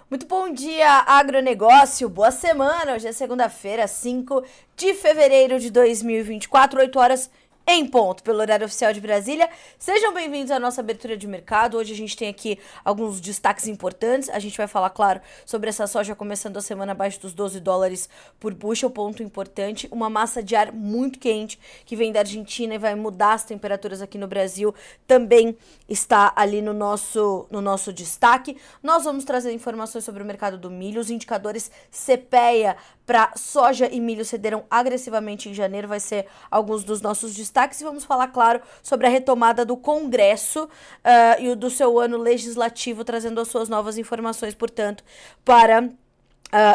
Muito bom dia, agronegócio. Boa semana. Hoje é segunda-feira, 5 de fevereiro de 2024, 8 horas em ponto, pelo horário oficial de Brasília. Sejam bem-vindos à nossa abertura de mercado. Hoje a gente tem aqui alguns destaques importantes. A gente vai falar, claro, sobre essa soja começando a semana abaixo dos 12 dólares por bushel, ponto importante. Uma massa de ar muito quente que vem da Argentina e vai mudar as temperaturas aqui no Brasil. Também está ali no nosso destaque. Nós vamos trazer informações sobre o mercado do milho. Os indicadores CPEA para soja e milho cederam agressivamente em janeiro. Vai ser alguns dos nossos destaques. E vamos falar, claro, sobre a retomada do Congresso e o do seu ano legislativo, trazendo as suas novas informações, portanto, para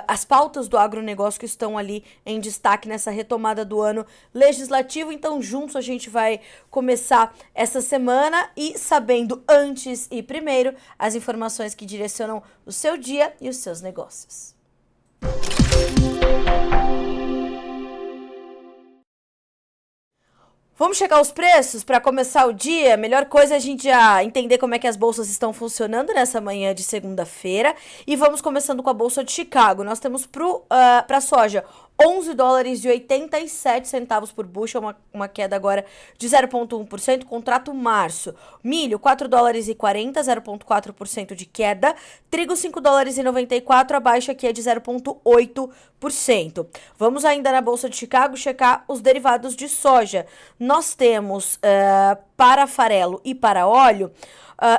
as pautas do agronegócio que estão ali em destaque nessa retomada do ano legislativo. Então, juntos a gente vai começar essa semana e sabendo antes e primeiro as informações que direcionam o seu dia e os seus negócios. Vamos checar os preços para começar o dia? Melhor coisa é a gente já entender como é que as bolsas estão funcionando nessa manhã de segunda-feira. E vamos começando com a Bolsa de Chicago. Nós temos para a soja 11 dólares e 87 centavos por bushel, uma queda agora de 0,1%, contrato março. Milho, 4 dólares e 40, 0,4% de queda. Trigo, 5 dólares e 94, a baixa aqui é de 0,8%. Vamos ainda na Bolsa de Chicago checar os derivados de soja. Nós temos para farelo e para óleo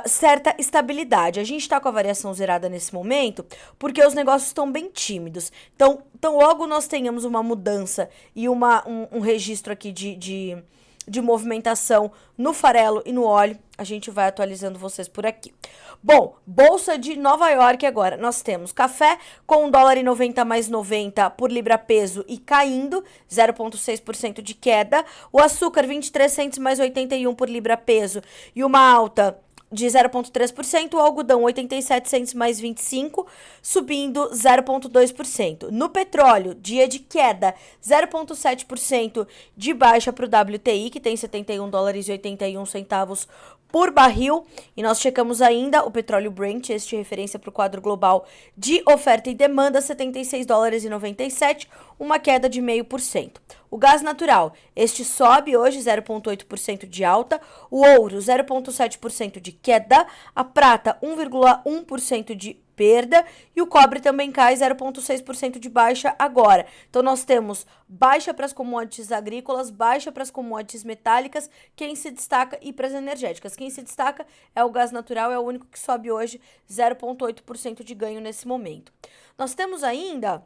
certa estabilidade. A gente está com a variação zerada nesse momento porque os negócios estão bem tímidos. Então logo nós tenhamos uma mudança e um registro aqui de movimentação no farelo e no óleo, a gente vai atualizando vocês por aqui. Bom, Bolsa de Nova York agora. Nós temos café com 1 dólar e 90 mais 90 por libra peso e caindo, 0,6% de queda. O açúcar, 23 centes mais 81 por libra peso e uma alta de 0,3%, o algodão 87 centes mais 25, subindo 0,2%. No petróleo, dia de queda, 0,7% de baixa para o WTI, que tem 71 dólares e 81 centavos por barril. E nós checamos ainda o petróleo Brent, este referência para o quadro global de oferta e demanda, 76 dólares e 97, uma queda de 0,5%. O gás natural, este sobe hoje 0,8% de alta, o ouro 0,7% de queda, a prata 1,1% de perda e o cobre também cai 0,6% de baixa agora. Então nós temos baixa para as commodities agrícolas, baixa para as commodities metálicas, quem se destaca e para as energéticas. Quem se destaca é o gás natural, é o único que sobe hoje 0,8% de ganho nesse momento. Nós temos ainda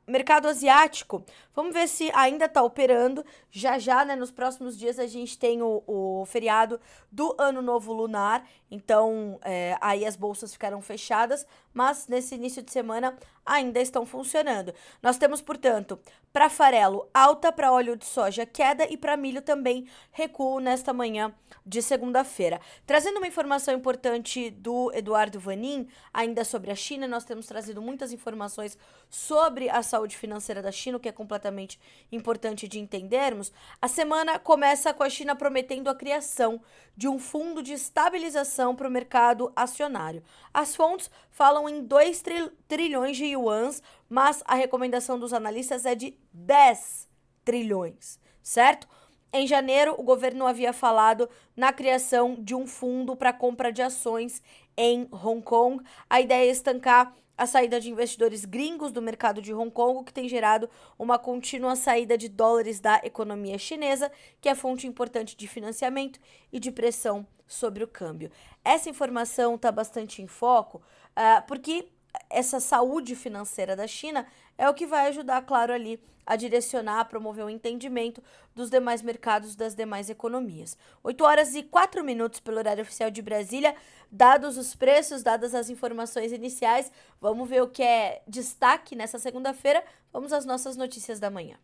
mercado asiático. Vamos ver se ainda está operando. Já, né, nos próximos dias a gente tem o feriado do Ano Novo Lunar. Então, aí as bolsas ficaram fechadas, mas nesse início de semana ainda estão funcionando. Nós temos, portanto, para farelo alta, para óleo de soja queda e para milho também recuo nesta manhã de segunda-feira. Trazendo uma informação importante do Eduardo Vanin, ainda sobre a China, nós temos trazido muitas informações sobre a saúde financeira da China, o que é completamente importante de entendermos. A semana começa com a China prometendo a criação de um fundo de estabilização para o mercado acionário. As fontes falam em 2 trilhões de yuans, mas a recomendação dos analistas é de 10 trilhões, certo? Em janeiro, o governo havia falado na criação de um fundo para compra de ações em Hong Kong. A ideia é estancar a saída de investidores gringos do mercado de Hong Kong, o que tem gerado uma contínua saída de dólares da economia chinesa, que é fonte importante de financiamento e de pressão sobre o câmbio. Essa informação está bastante em foco, porque essa saúde financeira da China é o que vai ajudar, claro, ali a direcionar, a promover o entendimento dos demais mercados, das demais economias. 8 horas e 4 minutos pelo horário oficial de Brasília. Dados os preços, dadas as informações iniciais, vamos ver o que é destaque nessa segunda-feira. Vamos às nossas notícias da manhã.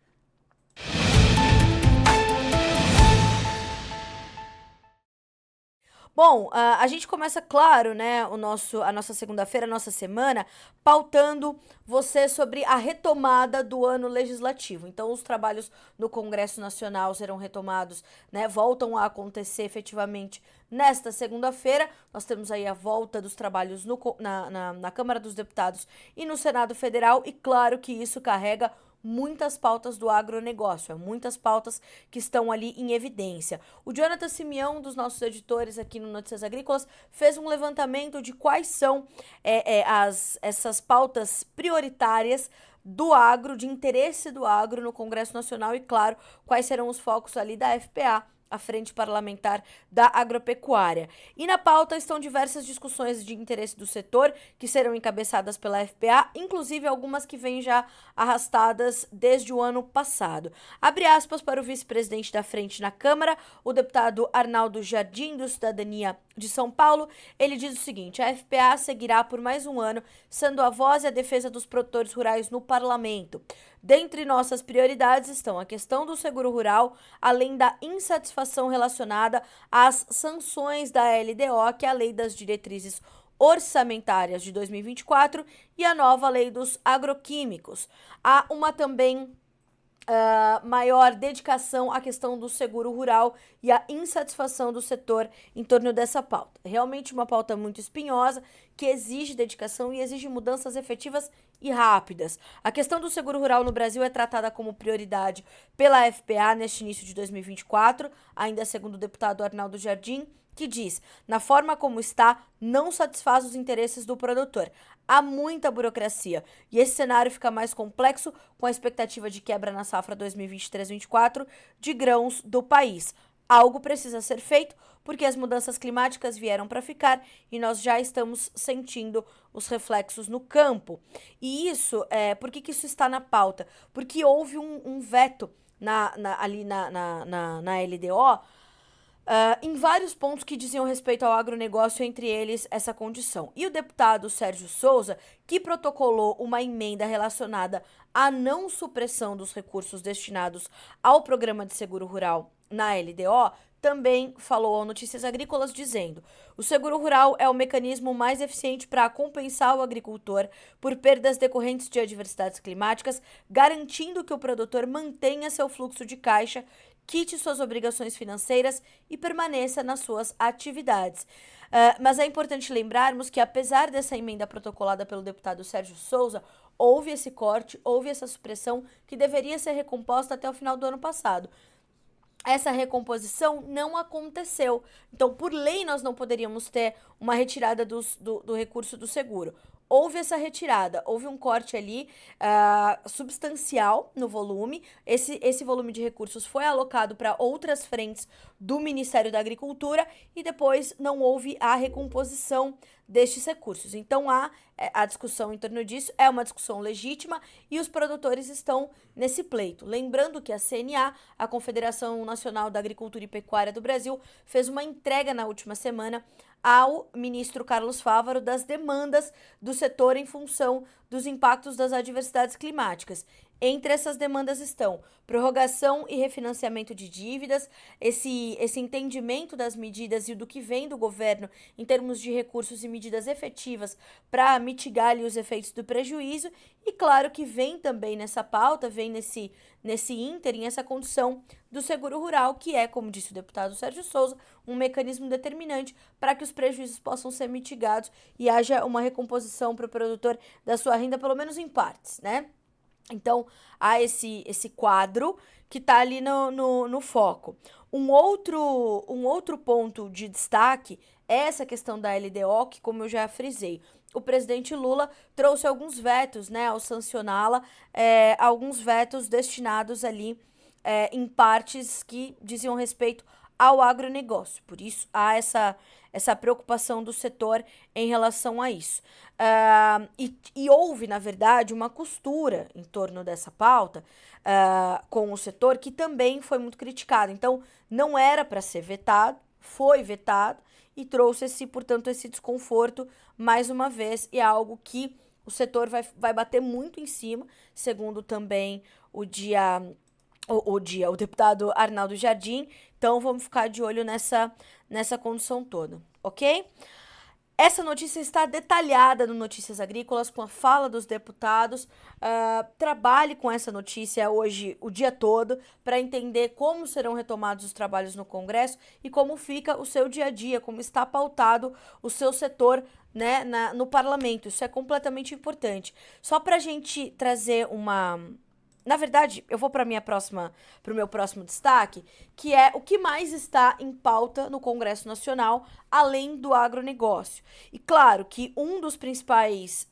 Bom, a gente começa, claro, né, a nossa segunda-feira, a nossa semana, pautando você sobre a retomada do ano legislativo. Então, os trabalhos no Congresso Nacional serão retomados, né, voltam a acontecer efetivamente nesta segunda-feira. Nós temos aí a volta dos trabalhos na Câmara dos Deputados e no Senado Federal, e claro que isso carrega muitas pautas do agronegócio, muitas pautas que estão ali em evidência. O Jonathan Simeão, dos nossos editores aqui no Notícias Agrícolas, fez um levantamento de quais são essas pautas prioritárias do agro, de interesse do agro no Congresso Nacional e, claro, quais serão os focos ali da FPA, a Frente Parlamentar da Agropecuária. E na pauta estão diversas discussões de interesse do setor que serão encabeçadas pela FPA, inclusive algumas que vêm já arrastadas desde o ano passado. Abre aspas para o vice-presidente da Frente na Câmara, o deputado Arnaldo Jardim, do Cidadania de São Paulo. Ele diz o seguinte: a FPA seguirá por mais um ano sendo a voz e a defesa dos produtores rurais no parlamento. Dentre nossas prioridades estão a questão do seguro rural, além da insatisfação relacionada às sanções da LDO, que é a Lei das Diretrizes Orçamentárias de 2024, e a nova Lei dos Agroquímicos. Há uma também maior dedicação à questão do seguro rural e à insatisfação do setor em torno dessa pauta. Realmente uma pauta muito espinhosa, que exige dedicação e exige mudanças efetivas e rápidas. A questão do seguro rural no Brasil é tratada como prioridade pela FPA neste início de 2024, ainda segundo o deputado Arnaldo Jardim, que diz: na forma como está, não satisfaz os interesses do produtor. Há muita burocracia e esse cenário fica mais complexo com a expectativa de quebra na safra 2023-24 de grãos do país. Algo precisa ser feito porque as mudanças climáticas vieram para ficar e nós já estamos sentindo os reflexos no campo. E isso, por que isso está na pauta? Porque houve um veto ali na LDO, em vários pontos que diziam respeito ao agronegócio, entre eles essa condição. E o deputado Sérgio Souza, que protocolou uma emenda relacionada à não supressão dos recursos destinados ao programa de seguro rural na LDO, também falou ao Notícias Agrícolas dizendo: o seguro rural é o mecanismo mais eficiente para compensar o agricultor por perdas decorrentes de adversidades climáticas, garantindo que o produtor mantenha seu fluxo de caixa, quite suas obrigações financeiras e permaneça nas suas atividades. Mas é importante lembrarmos que, apesar dessa emenda protocolada pelo deputado Sérgio Souza, houve esse corte, houve essa supressão que deveria ser recomposta até o final do ano passado. Essa recomposição não aconteceu. Então, por lei, nós não poderíamos ter uma retirada do recurso do seguro. Houve essa retirada, houve um corte ali substancial no volume. Esse volume de recursos foi alocado para outras frentes do Ministério da Agricultura e depois não houve a recomposição destes recursos. Então, a discussão em torno disso é uma discussão legítima e os produtores estão nesse pleito. Lembrando que a CNA, a Confederação Nacional da Agricultura e Pecuária do Brasil, fez uma entrega na última semana ao ministro Carlos Fávaro das demandas do setor em função dos impactos das adversidades climáticas. Entre essas demandas estão prorrogação e refinanciamento de dívidas, esse entendimento das medidas e do que vem do governo em termos de recursos e medidas efetivas para mitigar ali os efeitos do prejuízo, e claro que vem também nessa pauta, vem nesse ínterim, essa condição do seguro rural, que é, como disse o deputado Sérgio Souza, um mecanismo determinante para que os prejuízos possam ser mitigados e haja uma recomposição para o produtor da sua renda, pelo menos em partes, né? Então, há esse quadro que está ali no foco. Um outro ponto de destaque é essa questão da LDO, que, como eu já frisei, o presidente Lula trouxe alguns vetos, né, ao sancioná-la, alguns vetos destinados ali em partes que diziam respeito ao agronegócio. Por isso, há essa preocupação do setor em relação a isso. E houve, na verdade, uma costura em torno dessa pauta com o setor, que também foi muito criticado. Então, não era para ser vetado, foi vetado e trouxe, portanto, esse desconforto mais uma vez, e é algo que o setor vai bater muito em cima, segundo também o dia o deputado Arnaldo Jardim. Então vamos ficar de olho nessa condução toda, ok? Essa notícia está detalhada no Notícias Agrícolas, com a fala dos deputados. Trabalhe com essa notícia hoje o dia todo para entender como serão retomados os trabalhos no Congresso e como fica o seu dia a dia, como está pautado o seu setor, né, no parlamento. Isso é completamente importante. Só para a gente trazer uma... Na verdade, eu vou para o meu próximo destaque, que é o que mais está em pauta no Congresso Nacional, além do agronegócio. E claro que um dos principais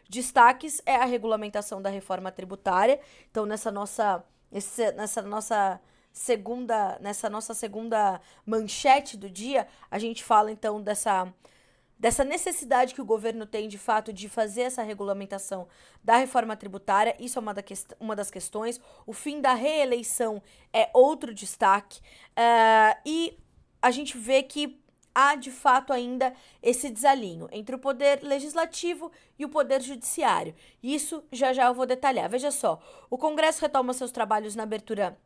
destaques é a regulamentação da reforma tributária. Então, nessa nossa segunda manchete do dia, a gente fala então dessa necessidade que o governo tem, de fato, de fazer essa regulamentação da reforma tributária. Isso é uma das questões. O fim da reeleição é outro destaque. E a gente vê que há, de fato, ainda esse desalinho entre o poder legislativo e o poder judiciário. Isso já eu vou detalhar. Veja só, o Congresso retoma seus trabalhos na abertura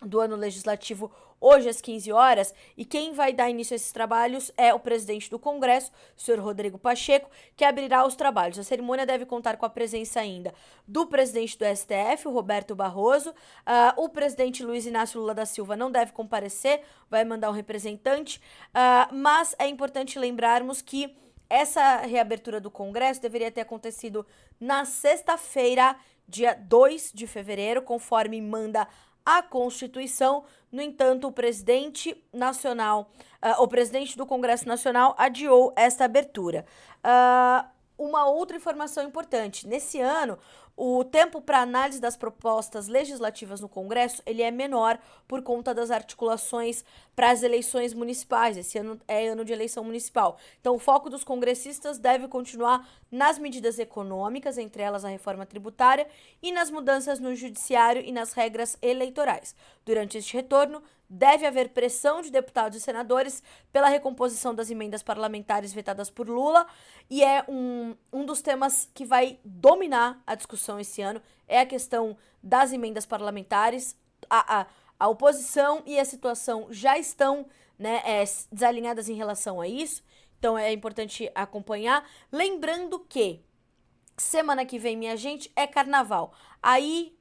do ano legislativo hoje às 15 horas, e quem vai dar início a esses trabalhos é o presidente do Congresso, o senhor Rodrigo Pacheco, que abrirá os trabalhos. A cerimônia deve contar com a presença ainda do presidente do STF, o Roberto Barroso. O presidente Luiz Inácio Lula da Silva não deve comparecer, vai mandar um representante, mas é importante lembrarmos que essa reabertura do Congresso deveria ter acontecido na sexta-feira, dia 2 de fevereiro, conforme manda a Constituição. No entanto, o presidente do Congresso Nacional adiou esta abertura. Uma outra informação importante: nesse ano, o tempo para análise das propostas legislativas no Congresso ele é menor por conta das articulações para as eleições municipais. Esse ano é ano de eleição municipal. Então, o foco dos congressistas deve continuar nas medidas econômicas, entre elas a reforma tributária, e nas mudanças no judiciário e nas regras eleitorais. Durante este retorno, deve haver pressão de deputados e senadores pela recomposição das emendas parlamentares vetadas por Lula, e é um dos temas que vai dominar a discussão esse ano, é a questão das emendas parlamentares. A oposição e a situação já estão, né, desalinhadas em relação a isso, então é importante acompanhar. Lembrando que semana que vem, minha gente, é carnaval. Aí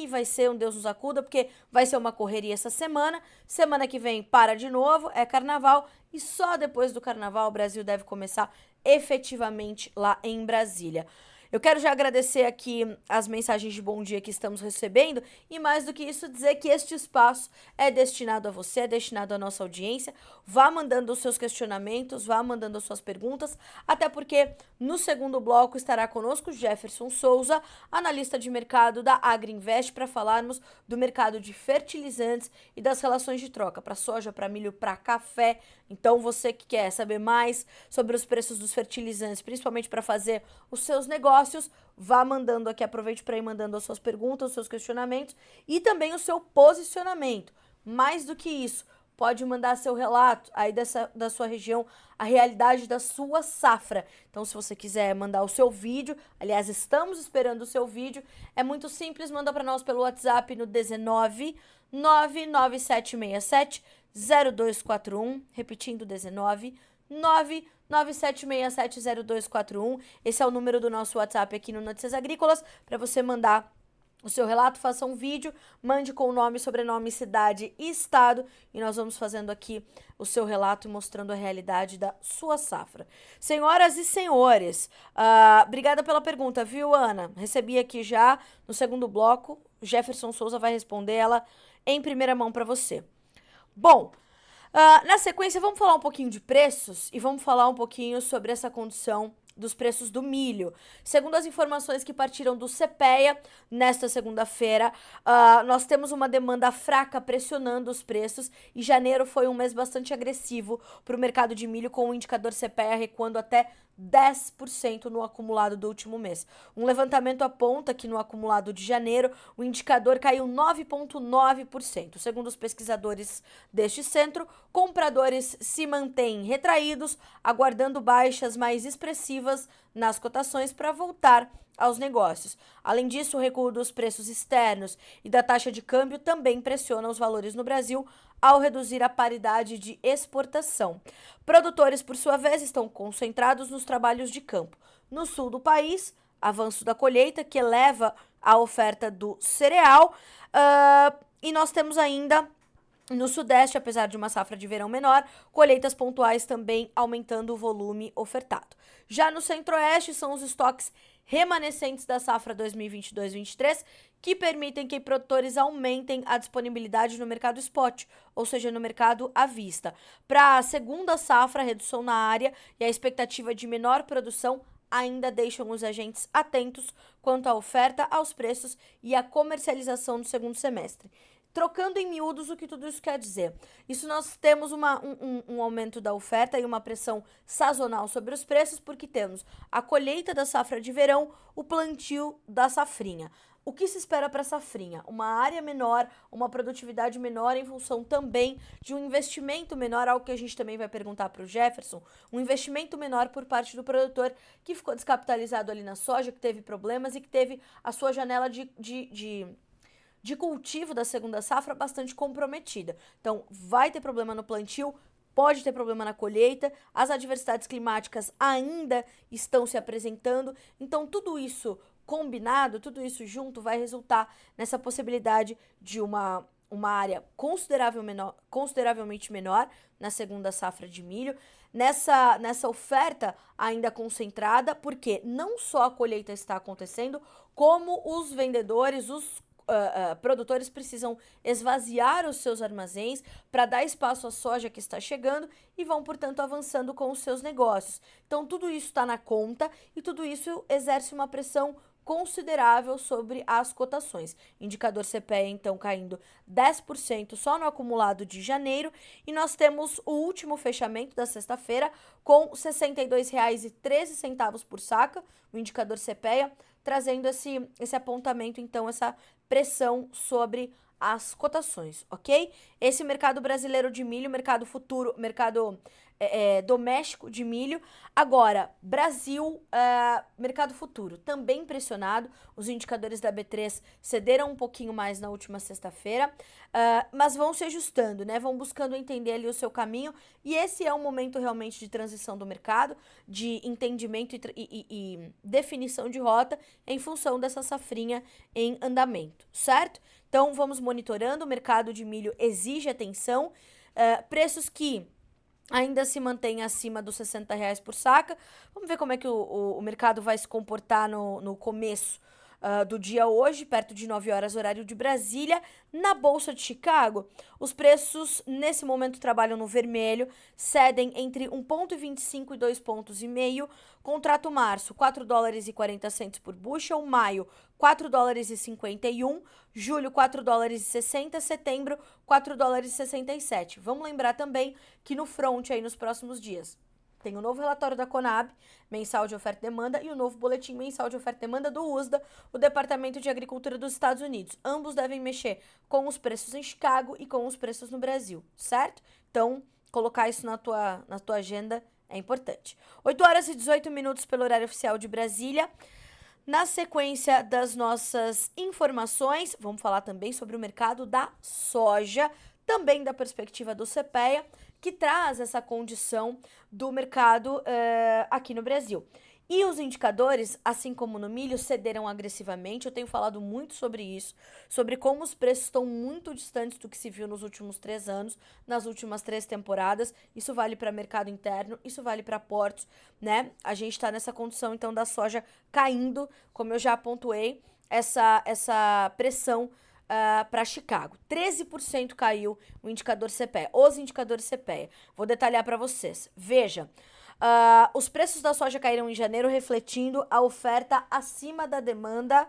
vai ser um Deus nos acuda, porque vai ser uma correria essa semana. Semana que vem para de novo, é carnaval. E só depois do carnaval o Brasil deve começar efetivamente lá em Brasília. Eu quero já agradecer aqui as mensagens de bom dia que estamos recebendo e, mais do que isso, dizer que este espaço é destinado a você, é destinado à nossa audiência. Vá mandando os seus questionamentos, vá mandando as suas perguntas, até porque no segundo bloco estará conosco Jefferson Souza, analista de mercado da Agriinvest, para falarmos do mercado de fertilizantes e das relações de troca para soja, para milho, para café. Então, você que quer saber mais sobre os preços dos fertilizantes, principalmente para fazer os seus negócios, vá mandando aqui, aproveite para ir mandando as suas perguntas, os seus questionamentos e também o seu posicionamento. Mais do que isso, pode mandar seu relato aí da sua região, a realidade da sua safra. Então, se você quiser mandar o seu vídeo, aliás, estamos esperando o seu vídeo, é muito simples, manda para nós pelo WhatsApp no 19 99767 0241, repetindo, 19 99767 0241. Esse é o número do nosso WhatsApp aqui no Notícias Agrícolas, para você mandar o seu relato, faça um vídeo, mande com o nome, sobrenome, cidade e estado, e nós vamos fazendo aqui o seu relato e mostrando a realidade da sua safra. Senhoras e senhores, obrigada pela pergunta, viu, Ana? Recebi aqui já no segundo bloco, Jefferson Souza vai responder ela em primeira mão para você. Bom, na sequência vamos falar um pouquinho de preços e vamos falar um pouquinho sobre essa condição dos preços do milho. Segundo as informações que partiram do CPEA, nesta segunda-feira, nós temos uma demanda fraca pressionando os preços, e janeiro foi um mês bastante agressivo para o mercado de milho, com o indicador CPEA recuando até 10% no acumulado do último mês. Um levantamento aponta que no acumulado de janeiro o indicador caiu 9,9%. Segundo os pesquisadores deste centro, compradores se mantêm retraídos, aguardando baixas mais expressivas nas cotações para voltar aos negócios. Além disso, o recuo dos preços externos e da taxa de câmbio também pressiona os valores no Brasil ao reduzir a paridade de exportação. Produtores, por sua vez, estão concentrados nos trabalhos de campo. No sul do país, avanço da colheita que eleva a oferta do cereal, e nós temos ainda no Sudeste, apesar de uma safra de verão menor, colheitas pontuais também aumentando o volume ofertado. Já no Centro-Oeste, são os estoques remanescentes da safra 2022-23 que permitem que produtores aumentem a disponibilidade no mercado spot, ou seja, no mercado à vista. Para a segunda safra, a redução na área e a expectativa de menor produção ainda deixam os agentes atentos quanto à oferta, aos preços e à comercialização no segundo semestre. Trocando em miúdos, o que tudo isso quer dizer? Isso nós temos um aumento da oferta e uma pressão sazonal sobre os preços, porque temos a colheita da safra de verão, o plantio da safrinha. O que se espera para a safrinha? Uma área menor, uma produtividade menor em função também de um investimento menor, algo que a gente também vai perguntar para o Jefferson, um investimento menor por parte do produtor que ficou descapitalizado ali na soja, que teve problemas e que teve a sua janela de cultivo da segunda safra bastante comprometida. Então, vai ter problema no plantio, pode ter problema na colheita, as adversidades climáticas ainda estão se apresentando, então tudo isso combinado, tudo isso junto vai resultar nessa possibilidade de uma área consideravelmente menor na segunda safra de milho, nessa oferta ainda concentrada, porque não só a colheita está acontecendo, como os vendedores, os produtores precisam esvaziar os seus armazéns para dar espaço à soja que está chegando e vão, portanto, avançando com os seus negócios. Então, tudo isso está na conta e tudo isso exerce uma pressão considerável sobre as cotações. Indicador CPEA, então, caindo 10% só no acumulado de janeiro. E nós temos o último fechamento da sexta-feira com R$ 62,13 por saca, o indicador CPEA, trazendo esse apontamento, então, essa pressão sobre as cotações, ok? Esse mercado brasileiro de milho, mercado futuro, mercado doméstico de milho. Agora, Brasil, mercado futuro, também pressionado. Os indicadores da B3 cederam um pouquinho mais na última sexta-feira, mas vão se ajustando, né? Vão buscando entender ali o seu caminho. E esse é um momento realmente de transição do mercado, de entendimento e definição de rota em função dessa safrinha em andamento, certo? Então, vamos monitorando. O mercado de milho exige atenção. Preços que ainda se mantém acima dos R$ 60 por saca. Vamos ver como é que o mercado vai se comportar no começo do dia hoje, perto de 9 horas, horário de Brasília. Na Bolsa de Chicago, os preços nesse momento trabalham no vermelho, cedem entre 1,25 e 2,5 pontos. Contrato março, $4,40 por bushel, maio, $4,51, julho, $4,60, setembro, $4,67. Vamos lembrar também que no front aí nos próximos dias tem o novo relatório da Conab, mensal de oferta e demanda, e o novo boletim mensal de oferta e demanda do USDA, o Departamento de Agricultura dos Estados Unidos. Ambos devem mexer com os preços em Chicago e com os preços no Brasil, certo? Então, colocar isso na tua agenda é importante. 8 horas e 18 minutos pelo horário oficial de Brasília. Na sequência das nossas informações, vamos falar também sobre o mercado da soja, também da perspectiva do CPEA, que traz essa condição do mercado aqui no Brasil. E os indicadores, assim como no milho, cederam agressivamente. Eu tenho falado muito sobre isso, sobre como os preços estão muito distantes do que se viu nos últimos 3 anos, nas últimas 3 temporadas. Isso vale para mercado interno, isso vale para portos, né? A gente está nessa condição, então, da soja caindo, como eu já pontuei, essa pressão para Chicago. 13% caiu o indicador CPEA, os indicadores CPEA. Vou detalhar para vocês. Veja, os preços da soja caíram em janeiro, refletindo a oferta acima da demanda.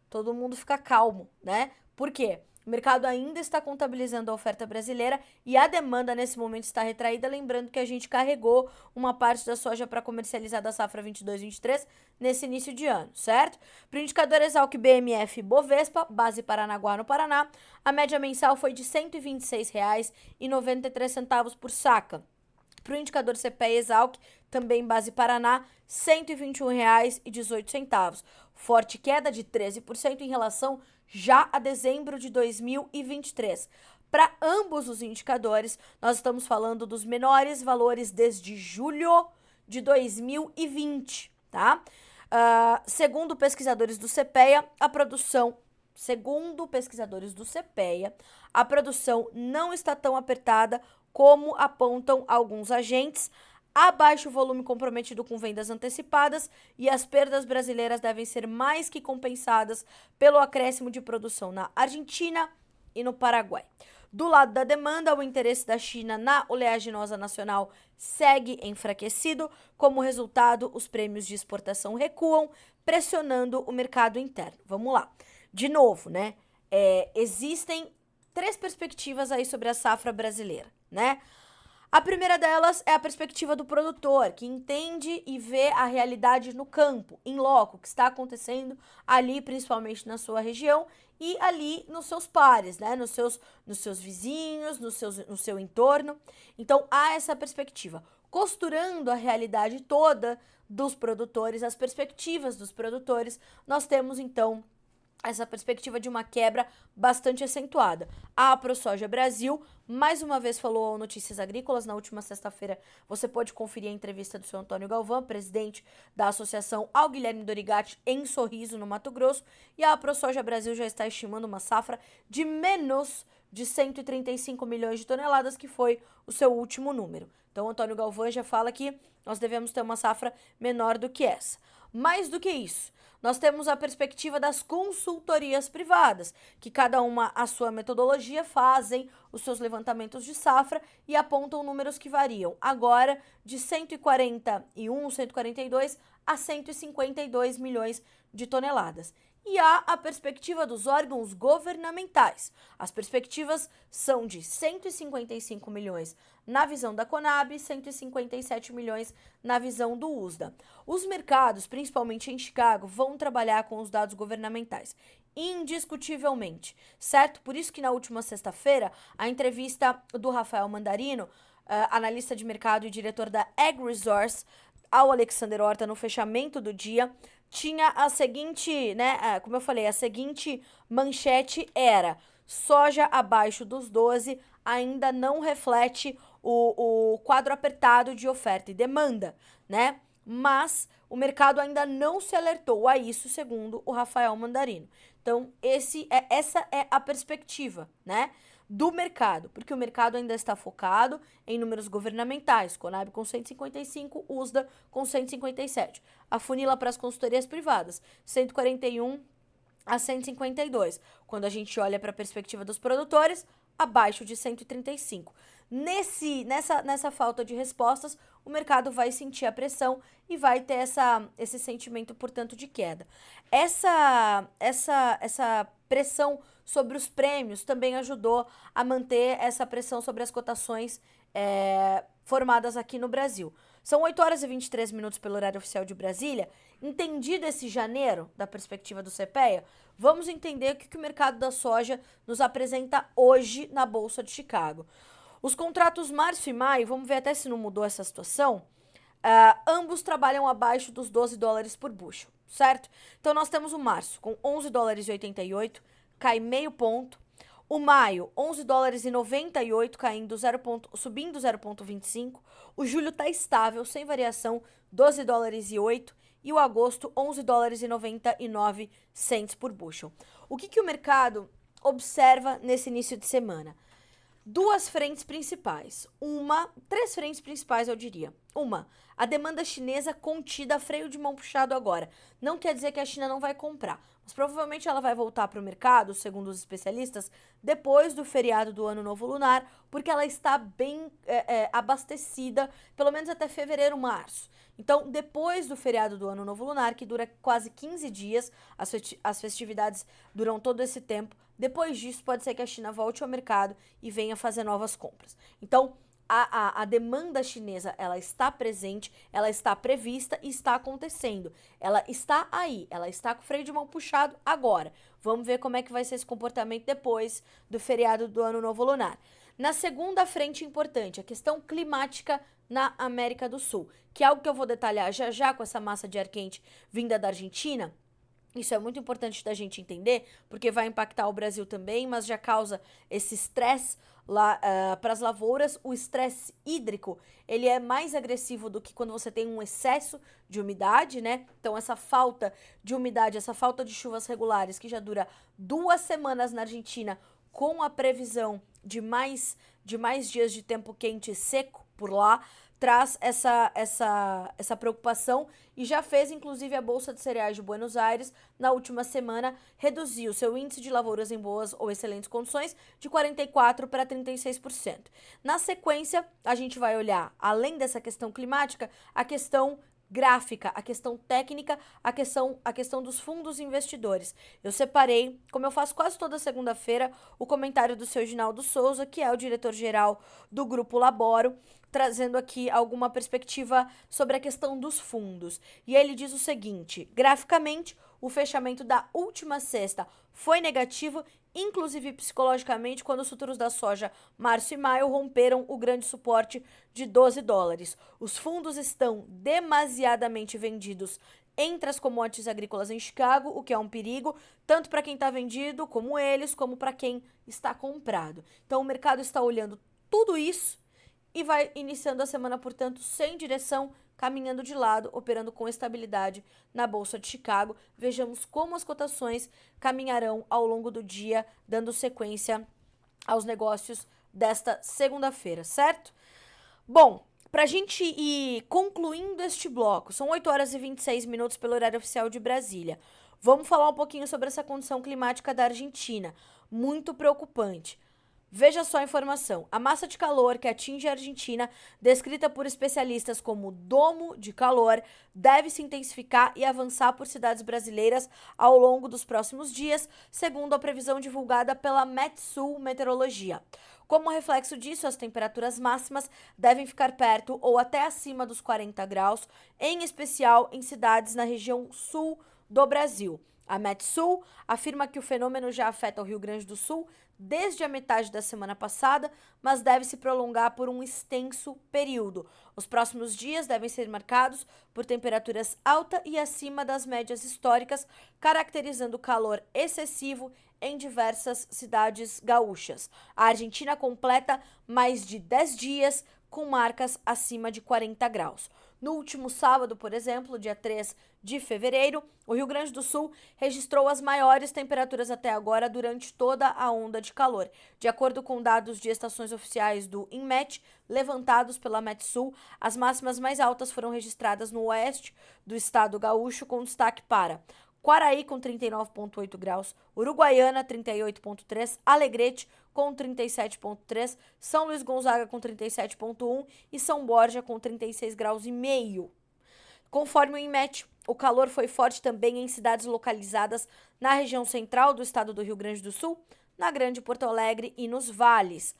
Todo mundo fica calmo, né? Por quê? O mercado ainda está contabilizando a oferta brasileira e a demanda nesse momento está retraída, lembrando que a gente carregou uma parte da soja para comercializar da safra 22/23 nesse início de ano, certo? Para o indicador Exalc BMF Bovespa, base Paranaguá no Paraná, a média mensal foi de R$ 126,93 por saca. Para o indicador CPEA Exalc, também base Paraná, R$ 121,18. Forte queda de 13% em relação já a dezembro de 2023. Para ambos os indicadores, nós estamos falando dos menores valores desde julho de 2020, tá? Segundo pesquisadores do CPEA, a produção não está tão apertada como apontam alguns agentes. Há baixo volume comprometido com vendas antecipadas e as perdas brasileiras devem ser mais que compensadas pelo acréscimo de produção na Argentina e no Paraguai. Do lado da demanda, o interesse da China na oleaginosa nacional segue enfraquecido. Como resultado, os prêmios de exportação recuam, pressionando o mercado interno. Vamos lá. De novo, né? Existem 3 perspectivas aí sobre a safra brasileira, né? A primeira delas é a perspectiva do produtor, que entende e vê a realidade no campo, em loco, o que está acontecendo ali, principalmente na sua região, e ali nos seus pares, né? Nos seus vizinhos, no seu entorno. Então, há essa perspectiva. Costurando a realidade toda dos produtores, as perspectivas dos produtores, nós temos, então, essa perspectiva de uma quebra bastante acentuada. A ProSoja Brasil, mais uma vez, falou ao Notícias Agrícolas. Na última sexta-feira, você pode conferir a entrevista do seu Antônio Galvão, presidente da associação, ao Guilherme Dorigatti, em Sorriso, no Mato Grosso. E a ProSoja Brasil já está estimando uma safra de menos de 135 milhões de toneladas, que foi o seu último número. Então, o Antônio Galvão já fala que nós devemos ter uma safra menor do que essa. Mais do que isso, nós temos a perspectiva das consultorias privadas, que cada uma a sua metodologia fazem os seus levantamentos de safra e apontam números que variam agora de 141, 142 a 152 milhões de toneladas. E há a perspectiva dos órgãos governamentais. As perspectivas são de 155 milhões na visão da Conab e 157 milhões na visão do USDA. Os mercados, principalmente em Chicago, vão trabalhar com os dados governamentais, indiscutivelmente, certo? Por isso que na última sexta-feira, a entrevista do Rafael Mandarino, analista de mercado e diretor da AgResource, ao Alexander Horta no fechamento do dia, tinha a seguinte, né, como eu falei, a seguinte manchete era: soja abaixo dos 12 ainda não reflete o quadro apertado de oferta e demanda, né? Mas o mercado ainda não se alertou a isso, segundo o Rafael Mandarino. Então, essa é a perspectiva, né, do mercado, porque o mercado ainda está focado em números governamentais, Conab com 155, USDA com 157. Afunila para as consultorias privadas, 141 a 152. Quando a gente olha para a perspectiva dos produtores, abaixo de 135. Nessa falta de respostas, o mercado vai sentir a pressão e vai ter esse sentimento, portanto, de queda. Essa pressão sobre os prêmios também ajudou a manter essa pressão sobre as cotações formadas aqui no Brasil. São 8 horas e 23 minutos pelo horário oficial de Brasília. Entendido esse janeiro, da perspectiva do CPEA, vamos entender o que o mercado da soja nos apresenta hoje na Bolsa de Chicago. Os contratos março e maio, vamos ver até se não mudou essa situação, ambos trabalham abaixo dos 12 dólares por bushel, certo? Então, nós temos o março com 11 dólares e 88, cai meio ponto. O maio, 11 dólares e 98, subindo 0,25. O julho está estável, sem variação, 12 dólares e 8. E o agosto, 11 dólares e 99 cents por bushel. O que o mercado observa nesse início de semana? Três frentes principais, eu diria. Uma, a demanda chinesa contida a freio de mão puxado agora. Não quer dizer que a China não vai comprar, mas provavelmente ela vai voltar para o mercado, segundo os especialistas, depois do feriado do Ano Novo Lunar, porque ela está bem abastecida, pelo menos até fevereiro, março. Então, depois do feriado do Ano Novo Lunar, que dura quase 15 dias, as festividades duram todo esse tempo, Depois disso, pode ser que a China volte ao mercado e venha fazer novas compras. Então, a demanda chinesa, ela está presente, ela está prevista e está acontecendo. Ela está aí, ela está com o freio de mão puxado agora. Vamos ver como é que vai ser esse comportamento depois do feriado do Ano Novo Lunar. Na segunda frente importante, a questão climática na América do Sul, que é algo que eu vou detalhar já já com essa massa de ar quente vinda da Argentina. Isso é muito importante da gente entender, porque vai impactar o Brasil também, mas já causa esse estresse lá para as lavouras. O estresse hídrico, ele é mais agressivo do que quando você tem um excesso de umidade, né? Então, essa falta de umidade, essa falta de chuvas regulares, que já dura 2 semanas na Argentina, com a previsão de mais dias de tempo quente e seco por lá, traz essa preocupação e já fez, inclusive, a Bolsa de Cereais de Buenos Aires, na última semana, reduzir o seu índice de lavouras em boas ou excelentes condições de 44% para 36%. Na sequência, a gente vai olhar, além dessa questão climática, a questão gráfica, a questão técnica, a questão dos fundos investidores. Eu separei, como eu faço quase toda segunda-feira, o comentário do seu Ginaldo Souza, que é o diretor-geral do Grupo Laboro, trazendo aqui alguma perspectiva sobre a questão dos fundos. E ele diz o seguinte: graficamente, o fechamento da última sexta foi negativo, inclusive psicologicamente, quando os futuros da soja março e maio romperam o grande suporte de $12. Os fundos estão demasiadamente vendidos entre as commodities agrícolas em Chicago, o que é um perigo, tanto para quem está vendido, como eles, como para quem está comprado. Então, o mercado está olhando tudo isso e vai iniciando a semana, portanto, sem direção, caminhando de lado, operando com estabilidade na Bolsa de Chicago. Vejamos como as cotações caminharão ao longo do dia, dando sequência aos negócios desta segunda-feira, certo? Bom, para a gente ir concluindo este bloco, são 8 horas e 26 minutos pelo horário oficial de Brasília. Vamos falar um pouquinho sobre essa condição climática da Argentina, muito preocupante. Veja só a informação. A massa de calor que atinge a Argentina, descrita por especialistas como domo de calor, deve se intensificar e avançar por cidades brasileiras ao longo dos próximos dias, segundo a previsão divulgada pela Metsul Meteorologia. Como reflexo disso, as temperaturas máximas devem ficar perto ou até acima dos 40 graus, em especial em cidades na região sul do Brasil. A Metsul afirma que o fenômeno já afeta o Rio Grande do Sul desde a metade da semana passada, mas deve se prolongar por um extenso período. Os próximos dias devem ser marcados por temperaturas altas e acima das médias históricas, caracterizando calor excessivo em diversas cidades gaúchas. A Argentina completa mais de 10 dias com marcas acima de 40 graus. No último sábado, por exemplo, dia 3 de fevereiro, o Rio Grande do Sul registrou as maiores temperaturas até agora durante toda a onda de calor. De acordo com dados de estações oficiais do INMET, levantados pela Metsul, as máximas mais altas foram registradas no oeste do estado gaúcho, com destaque para Quaraí com 39,8 graus, Uruguaiana 38,3, Alegrete com 37,3, São Luís Gonzaga com 37,1 e São Borja com 36 graus e meio. Conforme o INMET, o calor foi forte também em cidades localizadas na região central do estado do Rio Grande do Sul, na Grande Porto Alegre e nos vales.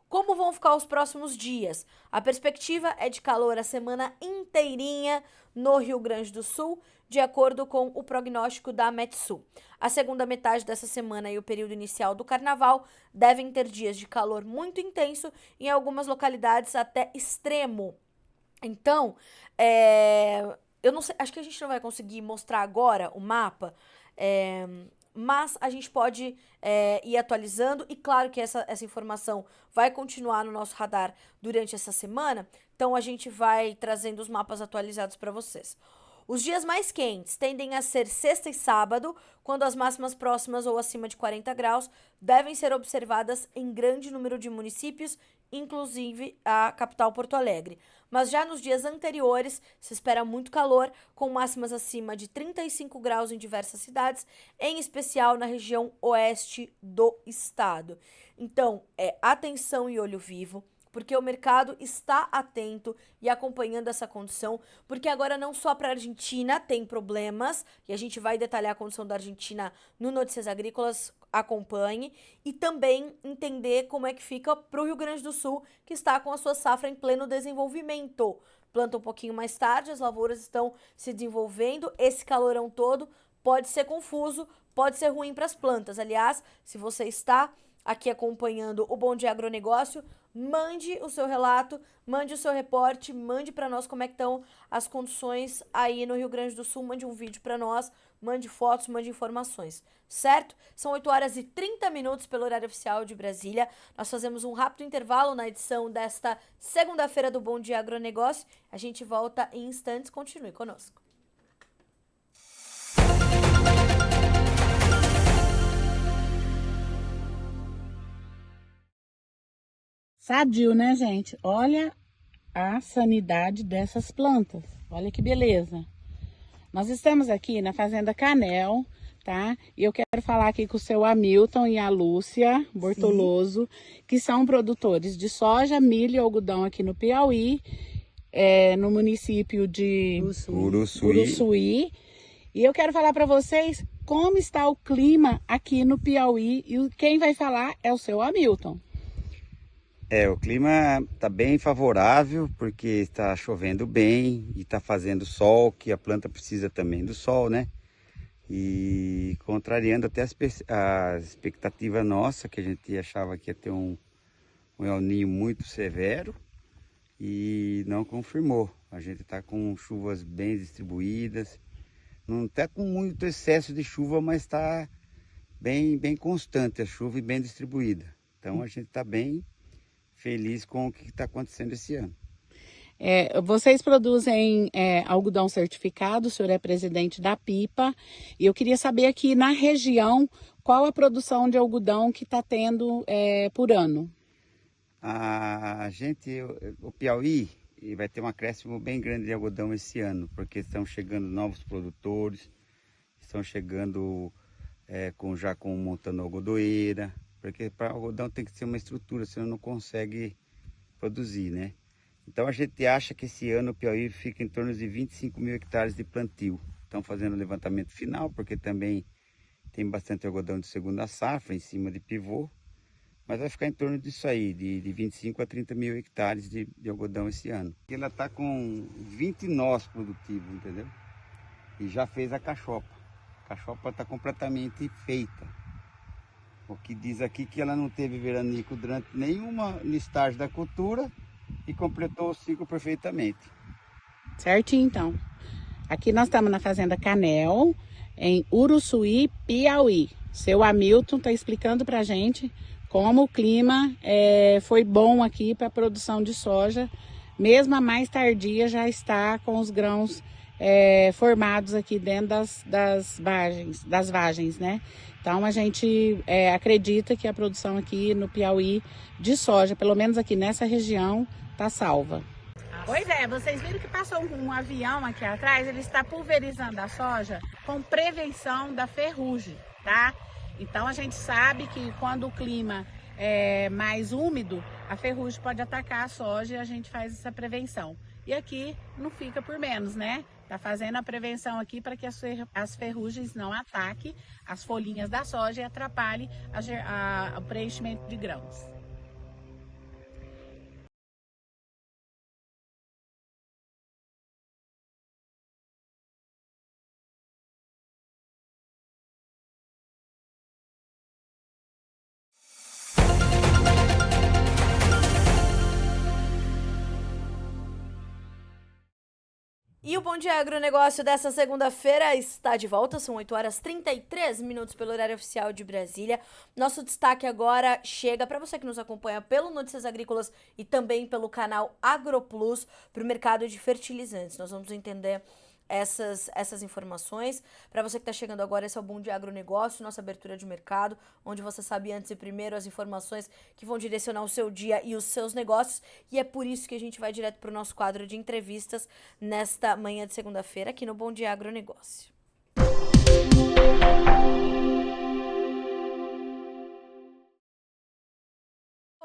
Como vão ficar os próximos dias? A perspectiva é de calor a semana inteirinha no Rio Grande do Sul, de acordo com o prognóstico da Metsul. A segunda metade dessa semana e o período inicial do carnaval devem ter dias de calor muito intenso, em algumas localidades até extremo. Então, eu não sei, acho que a gente não vai conseguir mostrar agora o mapa, mas a gente pode ir atualizando, e claro que essa informação vai continuar no nosso radar durante essa semana, então a gente vai trazendo os mapas atualizados para vocês. Os dias mais quentes tendem a ser sexta e sábado, quando as máximas próximas ou acima de 40 graus devem ser observadas em grande número de municípios, inclusive a capital Porto Alegre. Mas já nos dias anteriores se espera muito calor, com máximas acima de 35 graus em diversas cidades, em especial na região oeste do estado. Então, atenção e olho vivo, porque o mercado está atento e acompanhando essa condição, porque agora não só para a Argentina tem problemas, e a gente vai detalhar a condição da Argentina no Notícias Agrícolas acompanhe e também entender como é que fica para o Rio Grande do Sul, que está com a sua safra em pleno desenvolvimento. Planta um pouquinho mais tarde, as lavouras estão se desenvolvendo, esse calorão todo pode ser confuso, pode ser ruim para as plantas. Aliás, se você está aqui acompanhando o Bom Dia Agronegócio, mande o seu relato, mande o seu reporte, mande para nós como é que estão as condições aí no Rio Grande do Sul, mande um vídeo para nós, mande fotos, mande informações, certo? São 8h30 pelo horário oficial de Brasília. Nós fazemos um rápido intervalo na edição desta segunda-feira do Bom Dia Agronegócio. A gente volta em instantes, continue conosco. Sadio, né, gente? Olha a sanidade dessas plantas. Olha que beleza. Nós estamos aqui na Fazenda Canel, tá? E eu quero falar aqui com o seu Hamilton e a Lúcia Bortoloso, que são produtores de soja, milho e algodão aqui no Piauí, no município de Uruçuí. E eu quero falar para vocês como está o clima aqui no Piauí e quem vai falar é o seu Hamilton. O clima está bem favorável porque está chovendo bem e está fazendo sol, que a planta precisa também do sol, né? E contrariando até a expectativa nossa, que a gente achava que ia ter um El Niño muito severo e não confirmou. A gente está com chuvas bem distribuídas, não está com muito excesso de chuva, mas está bem constante a chuva e bem distribuída. Então a gente está bem feliz com o que está acontecendo esse ano. Vocês produzem algodão certificado, o senhor é presidente da Pipa, e eu queria saber aqui na região qual a produção de algodão que está tendo por ano. O Piauí vai ter um acréscimo bem grande de algodão esse ano, porque estão chegando novos produtores, estão chegando montando algodoeira, porque para algodão tem que ser uma estrutura, senão não consegue produzir, né? Então a gente acha que esse ano o Piauí fica em torno de 25 mil hectares de plantio. Estão fazendo o levantamento final, porque também tem bastante algodão de segunda safra em cima de pivô, mas vai ficar em torno disso aí, de 25 a 30 mil hectares de algodão esse ano. Ela está com 20 nós produtivos, entendeu? E já fez a cachopa. A cachopa está completamente feita. O que diz aqui que ela não teve veranico durante nenhuma estágio da cultura e completou o ciclo perfeitamente. Certinho, então. Aqui nós estamos na Fazenda Canel, em Uruçuí, Piauí. Seu Hamilton está explicando para a gente como o clima foi bom aqui para a produção de soja. Mesmo a mais tardia já está com os grãos formados aqui dentro das vagens, né? Então a gente acredita que a produção aqui no Piauí de soja, pelo menos aqui nessa região, está salva. Pois vocês viram que passou um avião aqui atrás, ele está pulverizando a soja com prevenção da ferrugem, tá? Então a gente sabe que quando o clima é mais úmido, a ferrugem pode atacar a soja e a gente faz essa prevenção. E aqui não fica por menos, né? Tá fazendo a prevenção aqui para que as ferrugens não ataquem as folhinhas da soja e atrapalhem o preenchimento de grãos. E o Bom Dia Agronegócio dessa segunda-feira está de volta, são 8h33 pelo horário oficial de Brasília. Nosso destaque agora chega para você que nos acompanha pelo Notícias Agrícolas e também pelo canal AgroPlus para o mercado de fertilizantes. Nós vamos entender essas informações. Para você que está chegando agora, esse é o Bom Dia Agronegócio, nossa abertura de mercado, onde você sabe antes e primeiro as informações que vão direcionar o seu dia e os seus negócios. E é por isso que a gente vai direto para o nosso quadro de entrevistas nesta manhã de segunda-feira aqui no Bom Dia Agronegócio.